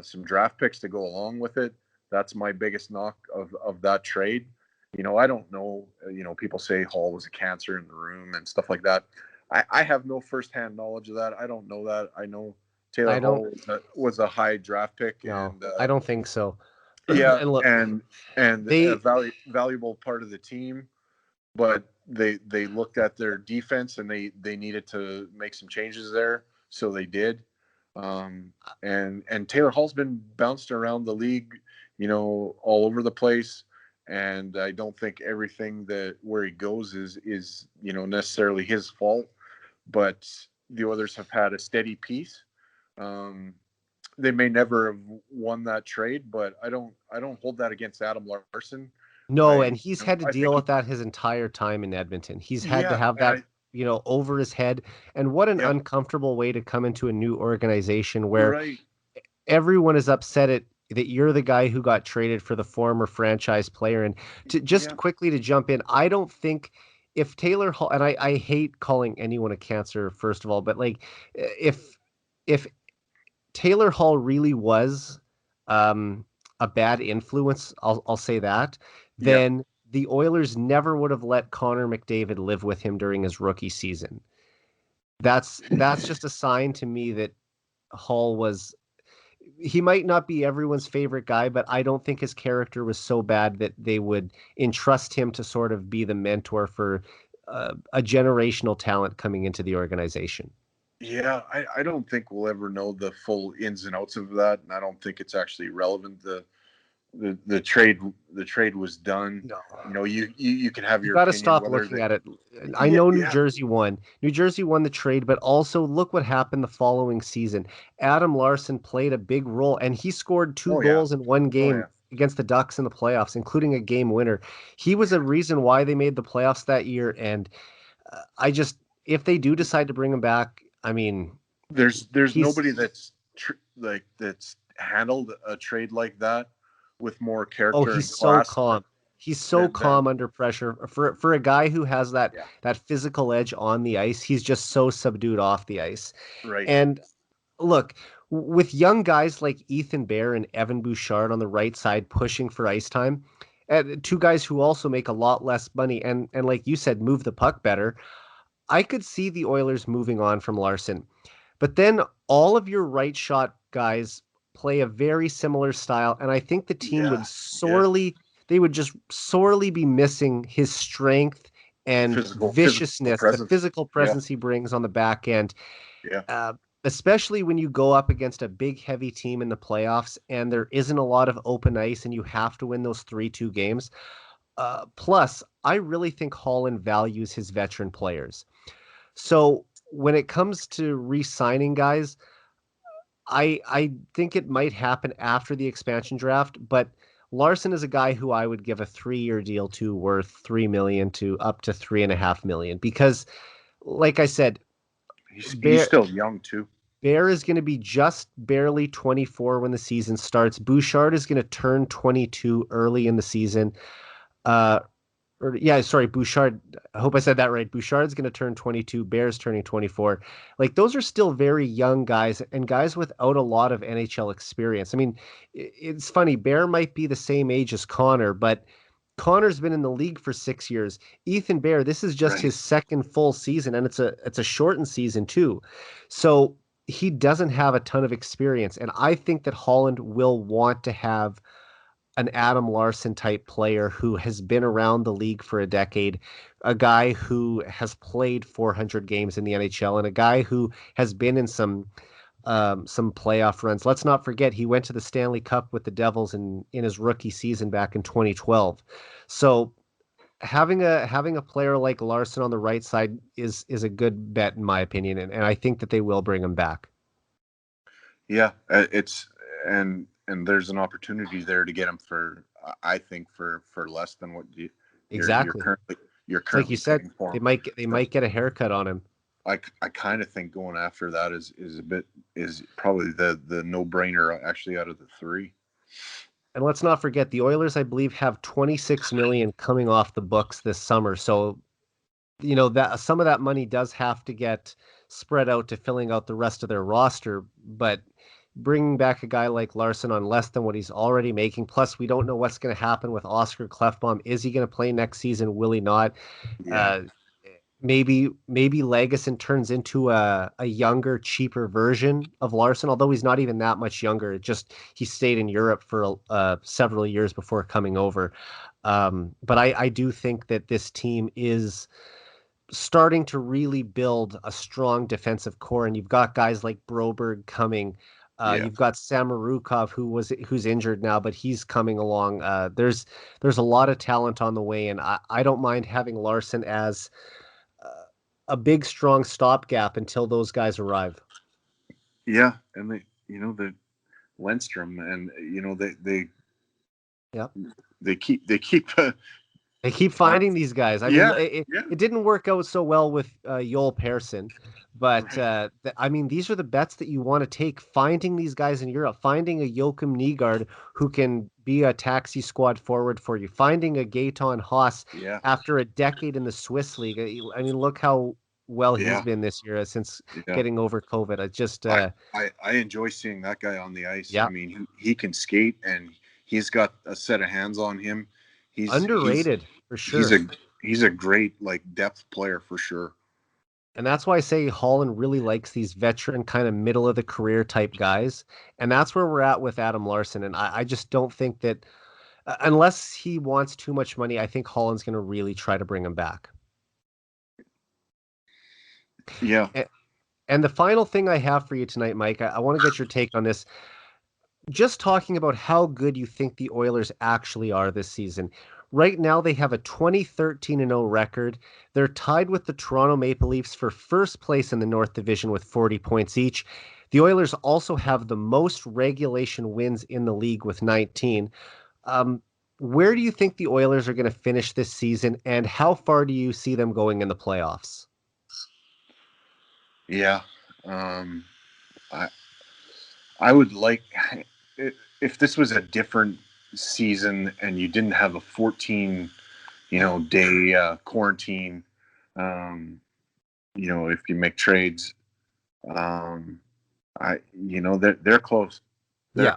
B: some draft picks to go along with it. That's my biggest knock of that trade. I don't know. People say Hall was a cancer in the room and stuff like that. I have no firsthand knowledge of that. I don't know that. I know Taylor
A: I don't.
B: Hall was a high draft pick,
A: No,
B: and
A: I don't think so.
B: yeah,
A: And look,
B: and a
A: they
B: valuable part of the team, but they looked at their defense and they needed to make some changes there, so they did. And Taylor Hall's been bounced around the league, all over the place, and I don't think everything that where he goes is necessarily his fault, but the others have had a steady piece. Um, they may never have won that trade, but I don't hold that against Adam Larson.
A: No, and he's had to
B: I
A: deal
B: think
A: with that his entire time in Edmonton. He's had to
B: yeah,
A: have
B: and
A: that, over his head. And what an
B: yeah,
A: uncomfortable way to come into a new organization where
B: right,
A: everyone is upset that you're the guy who got traded for the former franchise player. And to
B: yeah,
A: just quickly to jump in, I don't think if Taylor Hall, and I hate calling anyone a cancer, first of all, but like if Taylor Hall really was um, a bad influence, I'll say that,
B: yeah,
A: then the Oilers never would have let Connor McDavid live with him during his rookie season. That's just a sign to me that Hall was he might not be everyone's favorite guy, but I don't think his character was so bad that they would entrust him to sort of be the mentor for a generational talent coming into the organization.
B: yeah. I don't think we'll ever know the full ins and outs of that, and I don't think it's actually relevant. The trade was done.
A: No.
B: You can have
A: You
B: your
A: got to
B: opinion
A: stop
B: whether
A: looking
B: they
A: at it. I
B: yeah,
A: know New
B: yeah,
A: Jersey won. New Jersey won the trade, but also look what happened the following season. Adam Larson played a big role, and he scored two
B: oh yeah,
A: goals in one
B: oh
A: game
B: yeah,
A: against the Ducks in the playoffs, including a game winner. He was a
B: yeah.
A: reason why they made the playoffs that year, and I just, if they do decide to bring him back, I mean,
B: There's
A: he's
B: nobody that's handled a trade like that with more
A: oh,
B: character
A: he's
B: and
A: so
B: class
A: calm. He's so
B: than
A: calm under pressure. For a guy who has
B: yeah,
A: that physical edge on the ice, he's just so subdued off the ice.
B: right.
A: And look, with young guys like Ethan Bear and Evan Bouchard on the right side pushing for ice time, two guys who also make a lot less money and like you said, move the puck better. I could see the Oilers moving on from Larson. But then all of your right shot guys play a very similar style, and I think the team
B: Yeah,
A: would
B: yeah.
A: they would just sorely be missing his strength and
B: Physical
A: viciousness, the
B: presence.
A: physical
B: Yeah,
A: presence he brings on the back end,
B: yeah,
A: uh, especially when you go up against a big, heavy team in the playoffs and there isn't a lot of open ice and you have to win those 3-2 games. Plus, I really think Holland values his veteran players. So when it comes to re-signing guys, I think it might happen after the expansion draft, but Larson is a guy who I would give a 3-year deal to worth 3 million to up to 3.5 million because, like I said,
B: he's
A: Bear
B: still young too.
A: Bear is going to be just barely 24 when the season starts. Bouchard is going to turn 22 early in the season. Uh, yeah, sorry, Bouchard. I hope I said that right. Bouchard's going to turn 22. Bear's turning 24. Like those are still very young guys and guys without a lot of NHL experience. I mean, it's funny. Bear might be the same age as Connor, but Connor's been in the league for 6 years. Ethan Bear, this is just
B: Right.
A: his second full season, and it's a shortened season too. So he doesn't have a ton of experience, and I think that Holland will want to have an Adam Larson type player who has been around the league for a decade, a guy who has played 400 games in the NHL, and a guy who has been in some playoff runs. Let's not forget he went to the Stanley Cup with the Devils in his rookie season back in 2012. So having a player like Larson on the right side is a good bet in my opinion, and I think that they will bring him back.
B: Yeah, it's and there's an opportunity there to get him for I think for less than what you're
A: Exactly.
B: you're
A: It's like you
B: currently
A: said,
B: paying for
A: they
B: him.
A: might get a haircut on him.
B: I kind of think going after that is a bit is probably the no brainer actually out of the three.
A: And let's not forget the Oilers, I believe, have 26 million coming off the books this summer. So, that some of that money does have to get spread out to filling out the rest of their roster. But bringing back a guy like Larson on less than what he's already making, plus we don't know what's going to happen with Oscar Klefbom. Is he going to play next season? Will he not?
B: Yeah,
A: Uh, maybe Legason turns into a younger, cheaper version of Larson, although he's not even that much younger. It just he stayed in Europe for several years before coming over. But I do think that this team is starting to really build a strong defensive core, and you've got guys like Broberg coming.
B: yeah,
A: You've got Samorukov who's injured now, but he's coming along. There's a lot of talent on the way, and I don't mind having Larson as a big, strong stopgap until those guys arrive.
B: Yeah, and the Lindstrom, and
A: Yep.
B: they keep
A: They keep
B: find,
A: finding these guys. I mean,
B: yeah, yeah,
A: it didn't work out so well with Joel Persson, but
B: right,
A: I mean, these are the bets that you want to take. Finding these guys in Europe, finding a Joachim Nygaard who can be a taxi squad forward for you, finding a Gaetan Haas
B: yeah,
A: after a decade in the Swiss league. I mean, look how well he's
B: yeah,
A: been this year since
B: yeah.
A: getting over COVID. I just,
B: I enjoy seeing that guy on the ice. I
A: yeah,
B: mean, he can skate, and he's got a set of hands on him. He's
A: underrated for
B: he's
A: sure.
B: a he's a great like depth player for sure.
A: And that's why I say Holland really likes these veteran kind of middle of the career type guys. And that's where we're at with Adam Larson. And I just don't think that unless he wants too much money, I think Holland's going to really try to bring him back.
B: Yeah,
A: And, and the final thing I have for you tonight, Mike, I want to get your take on this. Just talking about how good you think the Oilers actually are this season. Right now, they have a 20-13-0 record. They're tied with the Toronto Maple Leafs for first place in the North Division with 40 points each. The Oilers also have the most regulation wins in the league with 19. Um, where do you think the Oilers are going to finish this season, and how far do you see them going in the playoffs?
B: yeah. Um, I I would like if this was a different season and you didn't have a 14 day quarantine. Um, if you make trades, um, they're close.
A: Yeah,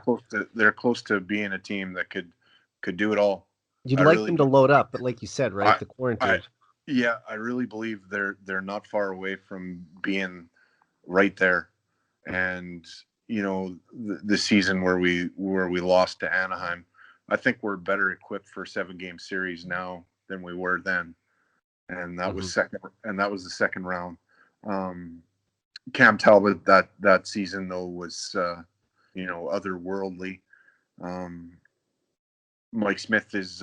B: They're close to being a team that could do it all.
A: you'd
B: I
A: like
B: really
A: them to load up, but like you said, right,
B: I
A: the
B: I
A: quarantine.
B: yeah, I really believe they're not far away from being right there. And the season where we lost to Anaheim, I think we're better equipped for 7-game series now than we were then. And
A: Hmm.
B: that was the second round. Um, Cam Talbot that season though was otherworldly. Um, Mike Smith is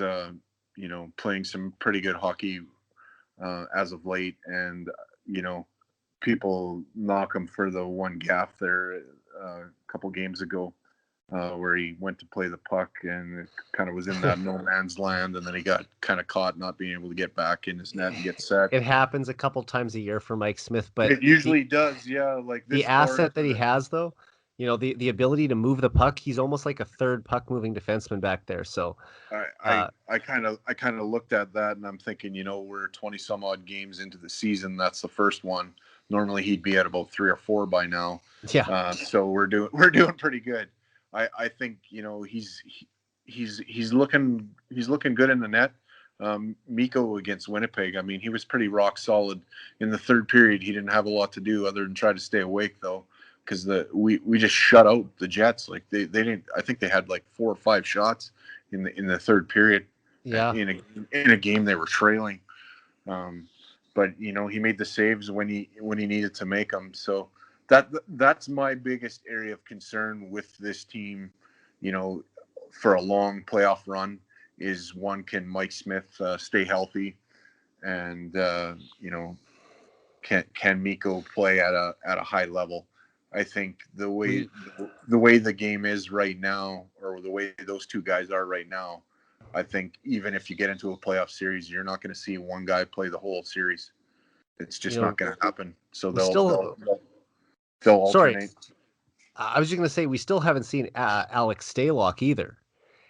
B: playing some pretty good hockey as of late, and people knock him for the one gaff there a couple games ago, where he went to play the puck and it kind of was in that no man's land, and then he got kind of caught not being able to get back in his net and get set.
A: It happens a couple times a year for Mike Smith, but
B: It usually does, yeah. Like
A: the
B: this far
A: asset
B: into
A: that he
B: the
A: has, though, the ability to move the puck, he's almost like a third puck moving defenseman back there. So,
B: I
A: uh,
B: I kind of looked at that and I'm thinking, we're 20 some odd games into the season. That's the first one. Normally he'd be at about 3 or 4 by now.
A: yeah,
B: So we're doing pretty good. I think he's looking good in the net. Miko against Winnipeg, I mean, he was pretty rock solid in the third period. He didn't have a lot to do other than try to stay awake though, because we just shut out the Jets. Like they didn't. I think they had like 4 or 5 shots in the third period
A: yeah.
B: in a game they were trailing. Um, but he made the saves when he needed to make them. So that's my biggest area of concern with this team. You know, for a long playoff run, is one, can Mike Smith stay healthy, and can Miko play at a high level? I think
A: We,
B: the way the game is right now, or the way those two guys are right now, I think even if you get into a playoff series, you're not going to see one guy play the whole series. It's
A: you
B: just not
A: know,
B: going to happen. So
A: we
B: they'll they'll
A: still,
B: they'll, they'll
A: sorry,
B: alternate.
A: I was just gonna say we still haven't seen Alex Stalock either,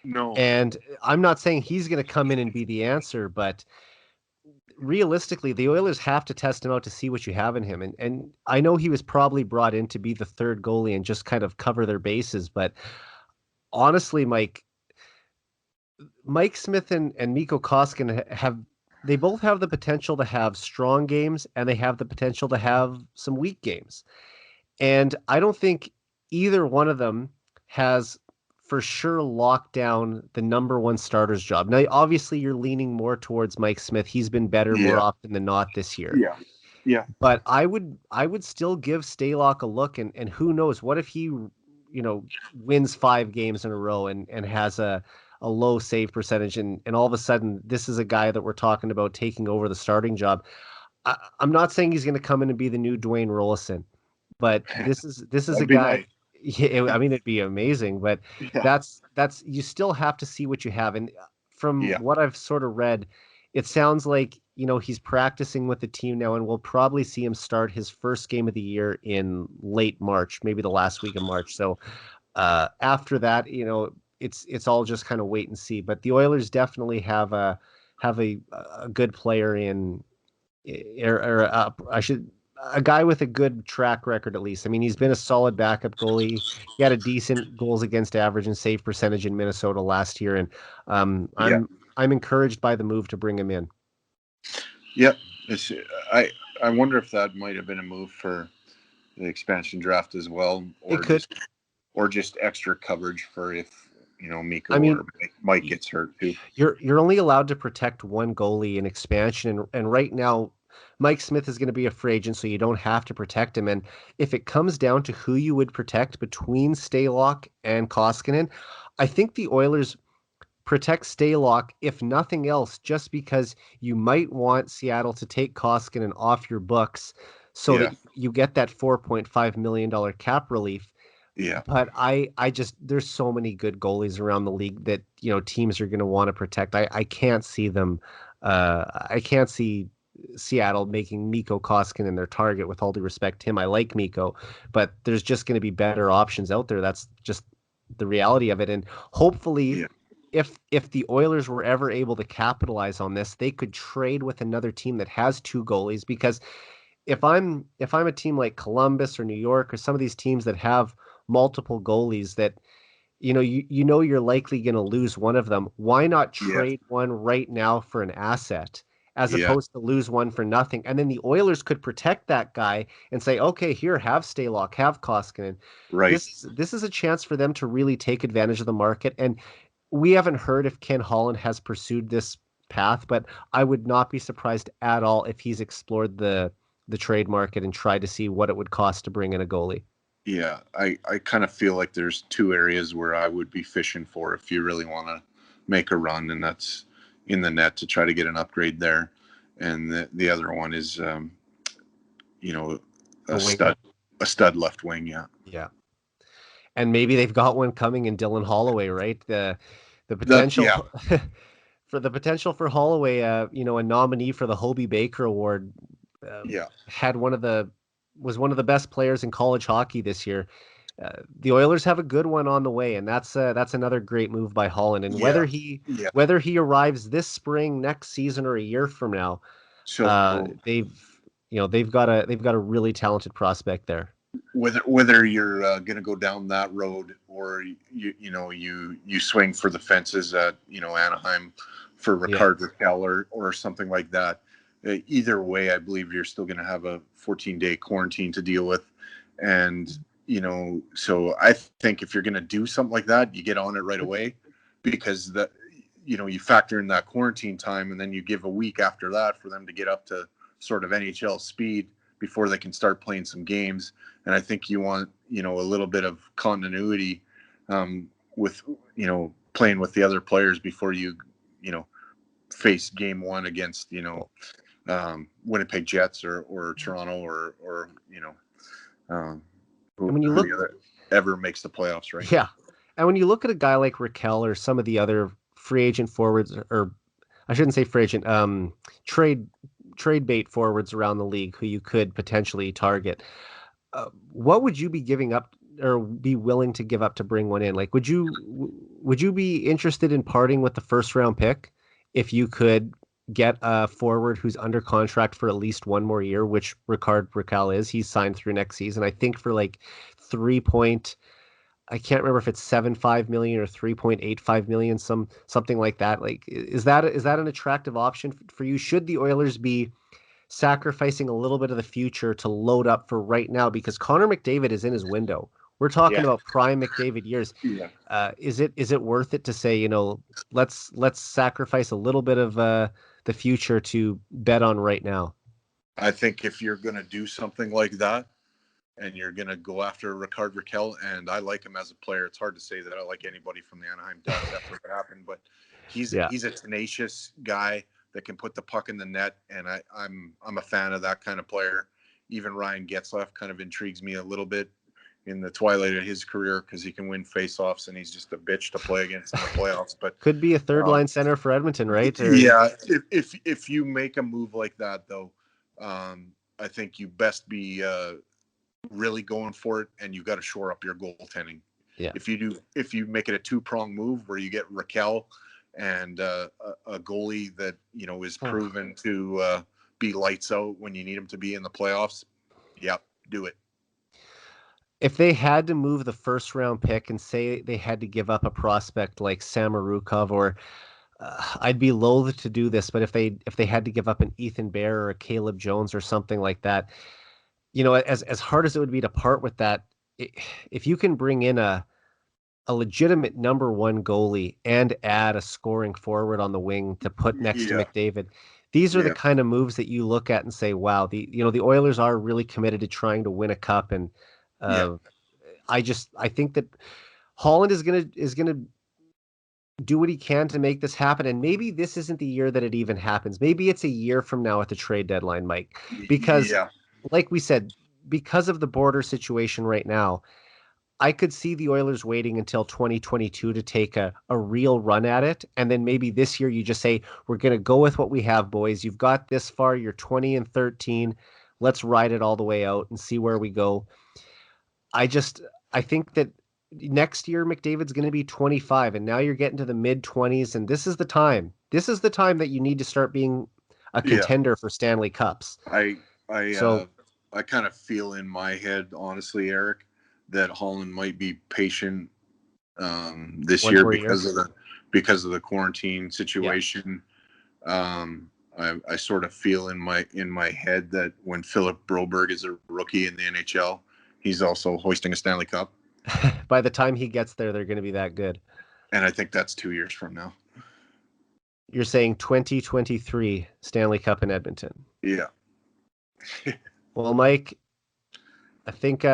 B: No,
A: and I'm not saying he's gonna come in and be the answer, but realistically, the Oilers have to test him out to see what you have in him. And I know he was probably brought in to be the third goalie and just kind of cover their bases, but honestly, Mike Smith and Mikko Koskinen have they both have the potential to have strong games and they have the potential to have some weak games. And I don't think either one of them has for sure locked down the number one starter's job. Now, obviously, you're leaning more towards Mike Smith. He's been better more
B: yeah,
A: often than not this year.
B: yeah, yeah,
A: But I would still give Stalock a look, and who knows, what if he, wins 5 games in a row and has a low save percentage, and all of a sudden this is a guy that we're talking about taking over the starting job. I'm not saying he's going to come in and be the new Dwayne Rollison, But this is a
B: That'd be
A: guy.
B: nice.
A: Yeah, I mean, it'd be amazing, but
B: Yeah.
A: that's you still have to see what you have. And from
B: Yeah.
A: what I've sort of read, it sounds like, he's practicing with the team now, and we'll probably see him start his first game of the year in late March, maybe the last week of March. So after that, it's all just kind of wait and see. But the Oilers definitely have a good player in, or I should a guy with a good track record at least. I mean, he's been a solid backup goalie. He had a decent goals against average and save percentage in Minnesota last year, and um,
B: Yeah.
A: I'm I'm encouraged by the move to bring him in.
B: Yep. It's I I wonder if that might have been a move for the expansion draft as well,
A: It
B: or
A: could.
B: just extra coverage for if Miko
A: I mean,
B: or Mike gets hurt too.
A: you're only allowed to protect one goalie in expansion, and right now Mike Smith is going to be a free agent, so you don't have to protect him. And if it comes down to who you would protect between Stalock and Koskinen, I think the Oilers protect Stalock, if nothing else, just because you might want Seattle to take Koskinen off your books so
B: Yeah.
A: that you get that $4.5 million cap relief.
B: Yeah.
A: But I just, there's so many good goalies around the league that, teams are going to want to protect. I can't see them. I can't see Seattle making Mikko Koskinen their target, with all due respect to him. I like Mikko, but there's just going to be better options out there. That's just the reality of it. And hopefully,
B: Yeah.
A: if the Oilers were ever able to capitalize on this, they could trade with another team that has two goalies. Because if I'm a team like Columbus or New York or some of these teams that have multiple goalies that you're likely going to lose one of them, why not
B: Yeah.
A: trade one right now for an asset as
B: Yeah.
A: opposed to lose one for nothing? And then the Oilers could protect that guy and say, okay, here, have Stalock, have Koskinen.
B: Right.
A: This is a chance for them to really take advantage of the market. And we haven't heard if Ken Holland has pursued this path, but I would not be surprised at all if he's explored the trade market and tried to see what it would cost to bring in a goalie.
B: Yeah. I kind of feel like there's two areas where I would be fishing for if you really want to make a run, and that's in the net to try to get an upgrade there, and the other one is you know
A: A
B: a
A: winger.
B: stud left wing. Yeah.
A: Yeah. And maybe they've got one coming in Dylan Holloway, right? The
B: That. Yeah.
A: potential for Holloway, a nominee for the Hobey Baker Award,
B: Yeah.
A: had was one of the best players in college hockey this year. The Oilers have a good one on the way, and that's another great move by Holland. And
B: Yeah. Yeah.
A: whether he arrives this spring, next season, or a year from now,
B: So
A: they've got a really talented prospect there.
B: whether you're going to go down that road, or you swing for the fences at Anaheim for
A: Yeah.
B: Ricard Raquel or something like that, either way, I believe you're still going to have a 14-day quarantine to deal with, and so I think if you're going to do something like that, you get on it right away, because that you factor in that quarantine time, and then you give a week after that for them to get up to sort of NHL speed before they can start playing some games. And I think you want a little bit of continuity with playing with the other players before you know face game one against Winnipeg Jets or Toronto or
A: And when you
B: who
A: look,
B: the other ever makes the playoffs, right?
A: yeah, and when you look at a guy like Raquel or some of the other free agent forwards, or I shouldn't say free agent, trade trade bait forwards around the league who you could potentially target, what would you be giving up or be willing to give up to bring one in? Like, would you be interested in parting with the first round pick if you could get a forward who's under contract for at least one more year, which Ricard Raquel is? He's signed through next season, I think, for like 3 point. I can't remember if it's 7.5 million or 3.85 million, something like that. Like, is that an attractive option for you? Should the Oilers be sacrificing a little bit of the future to load up for right now, because Connor McDavid is in his window? We're talking
B: Yeah.
A: about prime McDavid years.
B: Yeah.
A: Is it worth it to say, let's sacrifice a little bit of the future to bet on right now?
B: I think if you're going to do something like that, and you're going to go after Ricard Raquel, and I like him as a player. It's hard to say that I like anybody from the Anaheim Ducks after what happened, but
A: Yeah.
B: he's a tenacious guy that can put the puck in the net, and I'm a fan of that kind of player. even Ryan Getzlaf kind of intrigues me a little bit in the twilight of his career because he can win faceoffs and he's just a bitch to play against in the playoffs. But
A: could be a third line center for Edmonton, right?
B: Yeah, if you make a move like that, though, I think you best be really going for it, and you got to shore up your goaltending.
A: Yeah.
B: If you make it a two-pronged move where you get Raquel and a goalie that is proven to be lights out when you need him to be in the playoffs, yep, do it.
A: If they had to move the first round pick and say they had to give up a prospect like Samorukov, or I'd be loath to do this, but if they had to give up an Ethan Bear or a Caleb Jones or something like that, as hard as it would be to part with that, if you can bring in a legitimate number one goalie and add a scoring forward on the wing to put next to McDavid, these are the kind of moves that you look at and say, wow, the Oilers are really committed to trying to win a cup. And I think that Holland is gonna do what he can to make this happen. And maybe this isn't the year that it even happens. Maybe it's a year from now at the trade deadline, Mike, because like we said, because of the border situation right now, I could see the Oilers waiting until 2022 to take a real run at it. And then maybe this year you just say, we're going to go with what we have, boys. You've got this far. You're 20-13. Let's ride it all the way out and see where we go. I think that next year McDavid's going to be 25, and now you're getting to the mid-20s, and this is the time. This is the time that you need to start being a contender for Stanley Cups.
B: I kind of feel in my head, honestly, Eric, that Holland might be patient this year because of the quarantine situation. I sort of feel in my head that when Philip Broberg is a rookie in the NHL, he's also hoisting a Stanley Cup.
A: By the time he gets there, they're going to be that good.
B: And I think that's 2 years from now.
A: You're saying 2023 Stanley Cup in Edmonton.
B: Yeah.
A: Well, Mike, I think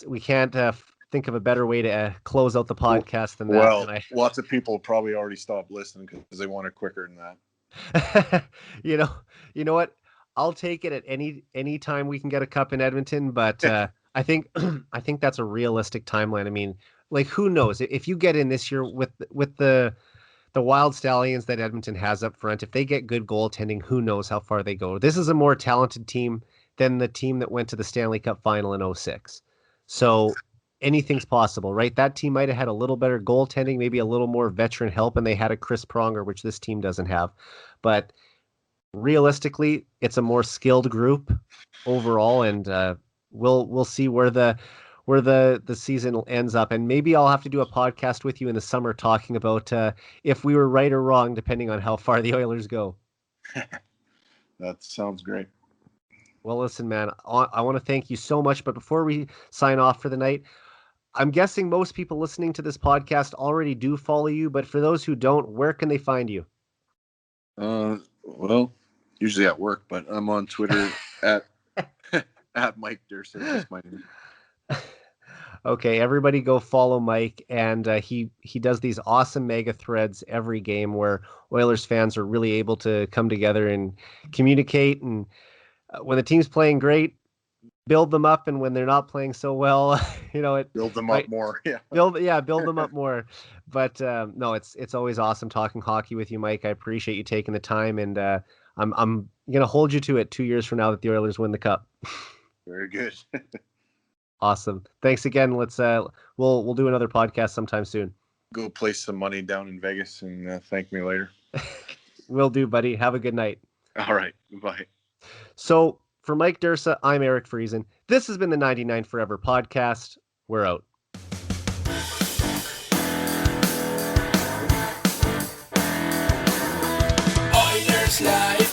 A: we can't think of a better way to close out the podcast than that.
B: Well, lots of people probably already stopped listening because they want it quicker than that.
A: You know what? I'll take it at any time we can get a cup in Edmonton, but I think that's a realistic timeline. I mean, like, who knows if you get in this year with the Wild Stallions that Edmonton has up front, if they get good goaltending, who knows how far they go. This is a more talented team than the team that went to the Stanley Cup final in 2006. So anything's possible, right? That team might have had a little better goaltending, maybe a little more veteran help, and they had a Chris Pronger, which this team doesn't have. But realistically, it's a more skilled group overall, and we'll see where the season ends up. And maybe I'll have to do a podcast with you in the summer talking about if we were right or wrong, depending on how far the Oilers go.
B: That sounds great.
A: Well, listen, man, I want to thank you so much. But before we sign off for the night, I'm guessing most people listening to this podcast already do follow you. But for those who don't, where can they find you?
B: Well, usually at work, but I'm on Twitter at Mike Dirsa. That's my name.
A: Okay, everybody go follow Mike, and he does these awesome mega threads every game where Oilers fans are really able to come together and communicate. And when the team's playing great, build them up, and when they're not playing so well,
B: build them up more. Yeah,
A: build them up more. But no, it's always awesome talking hockey with you, Mike. I appreciate you taking the time, and I'm gonna hold you to it 2 years from now that the Oilers win the cup.
B: Very good.
A: Awesome. Thanks again. Let's we'll do another podcast sometime soon.
B: Go place some money down in Vegas and thank me later.
A: Will do, buddy. Have a good night.
B: All right. Bye.
A: So for Mike Dirsa, I'm Eric Friesen. This has been the 99 Forever podcast. We're out.
C: Oilers Live.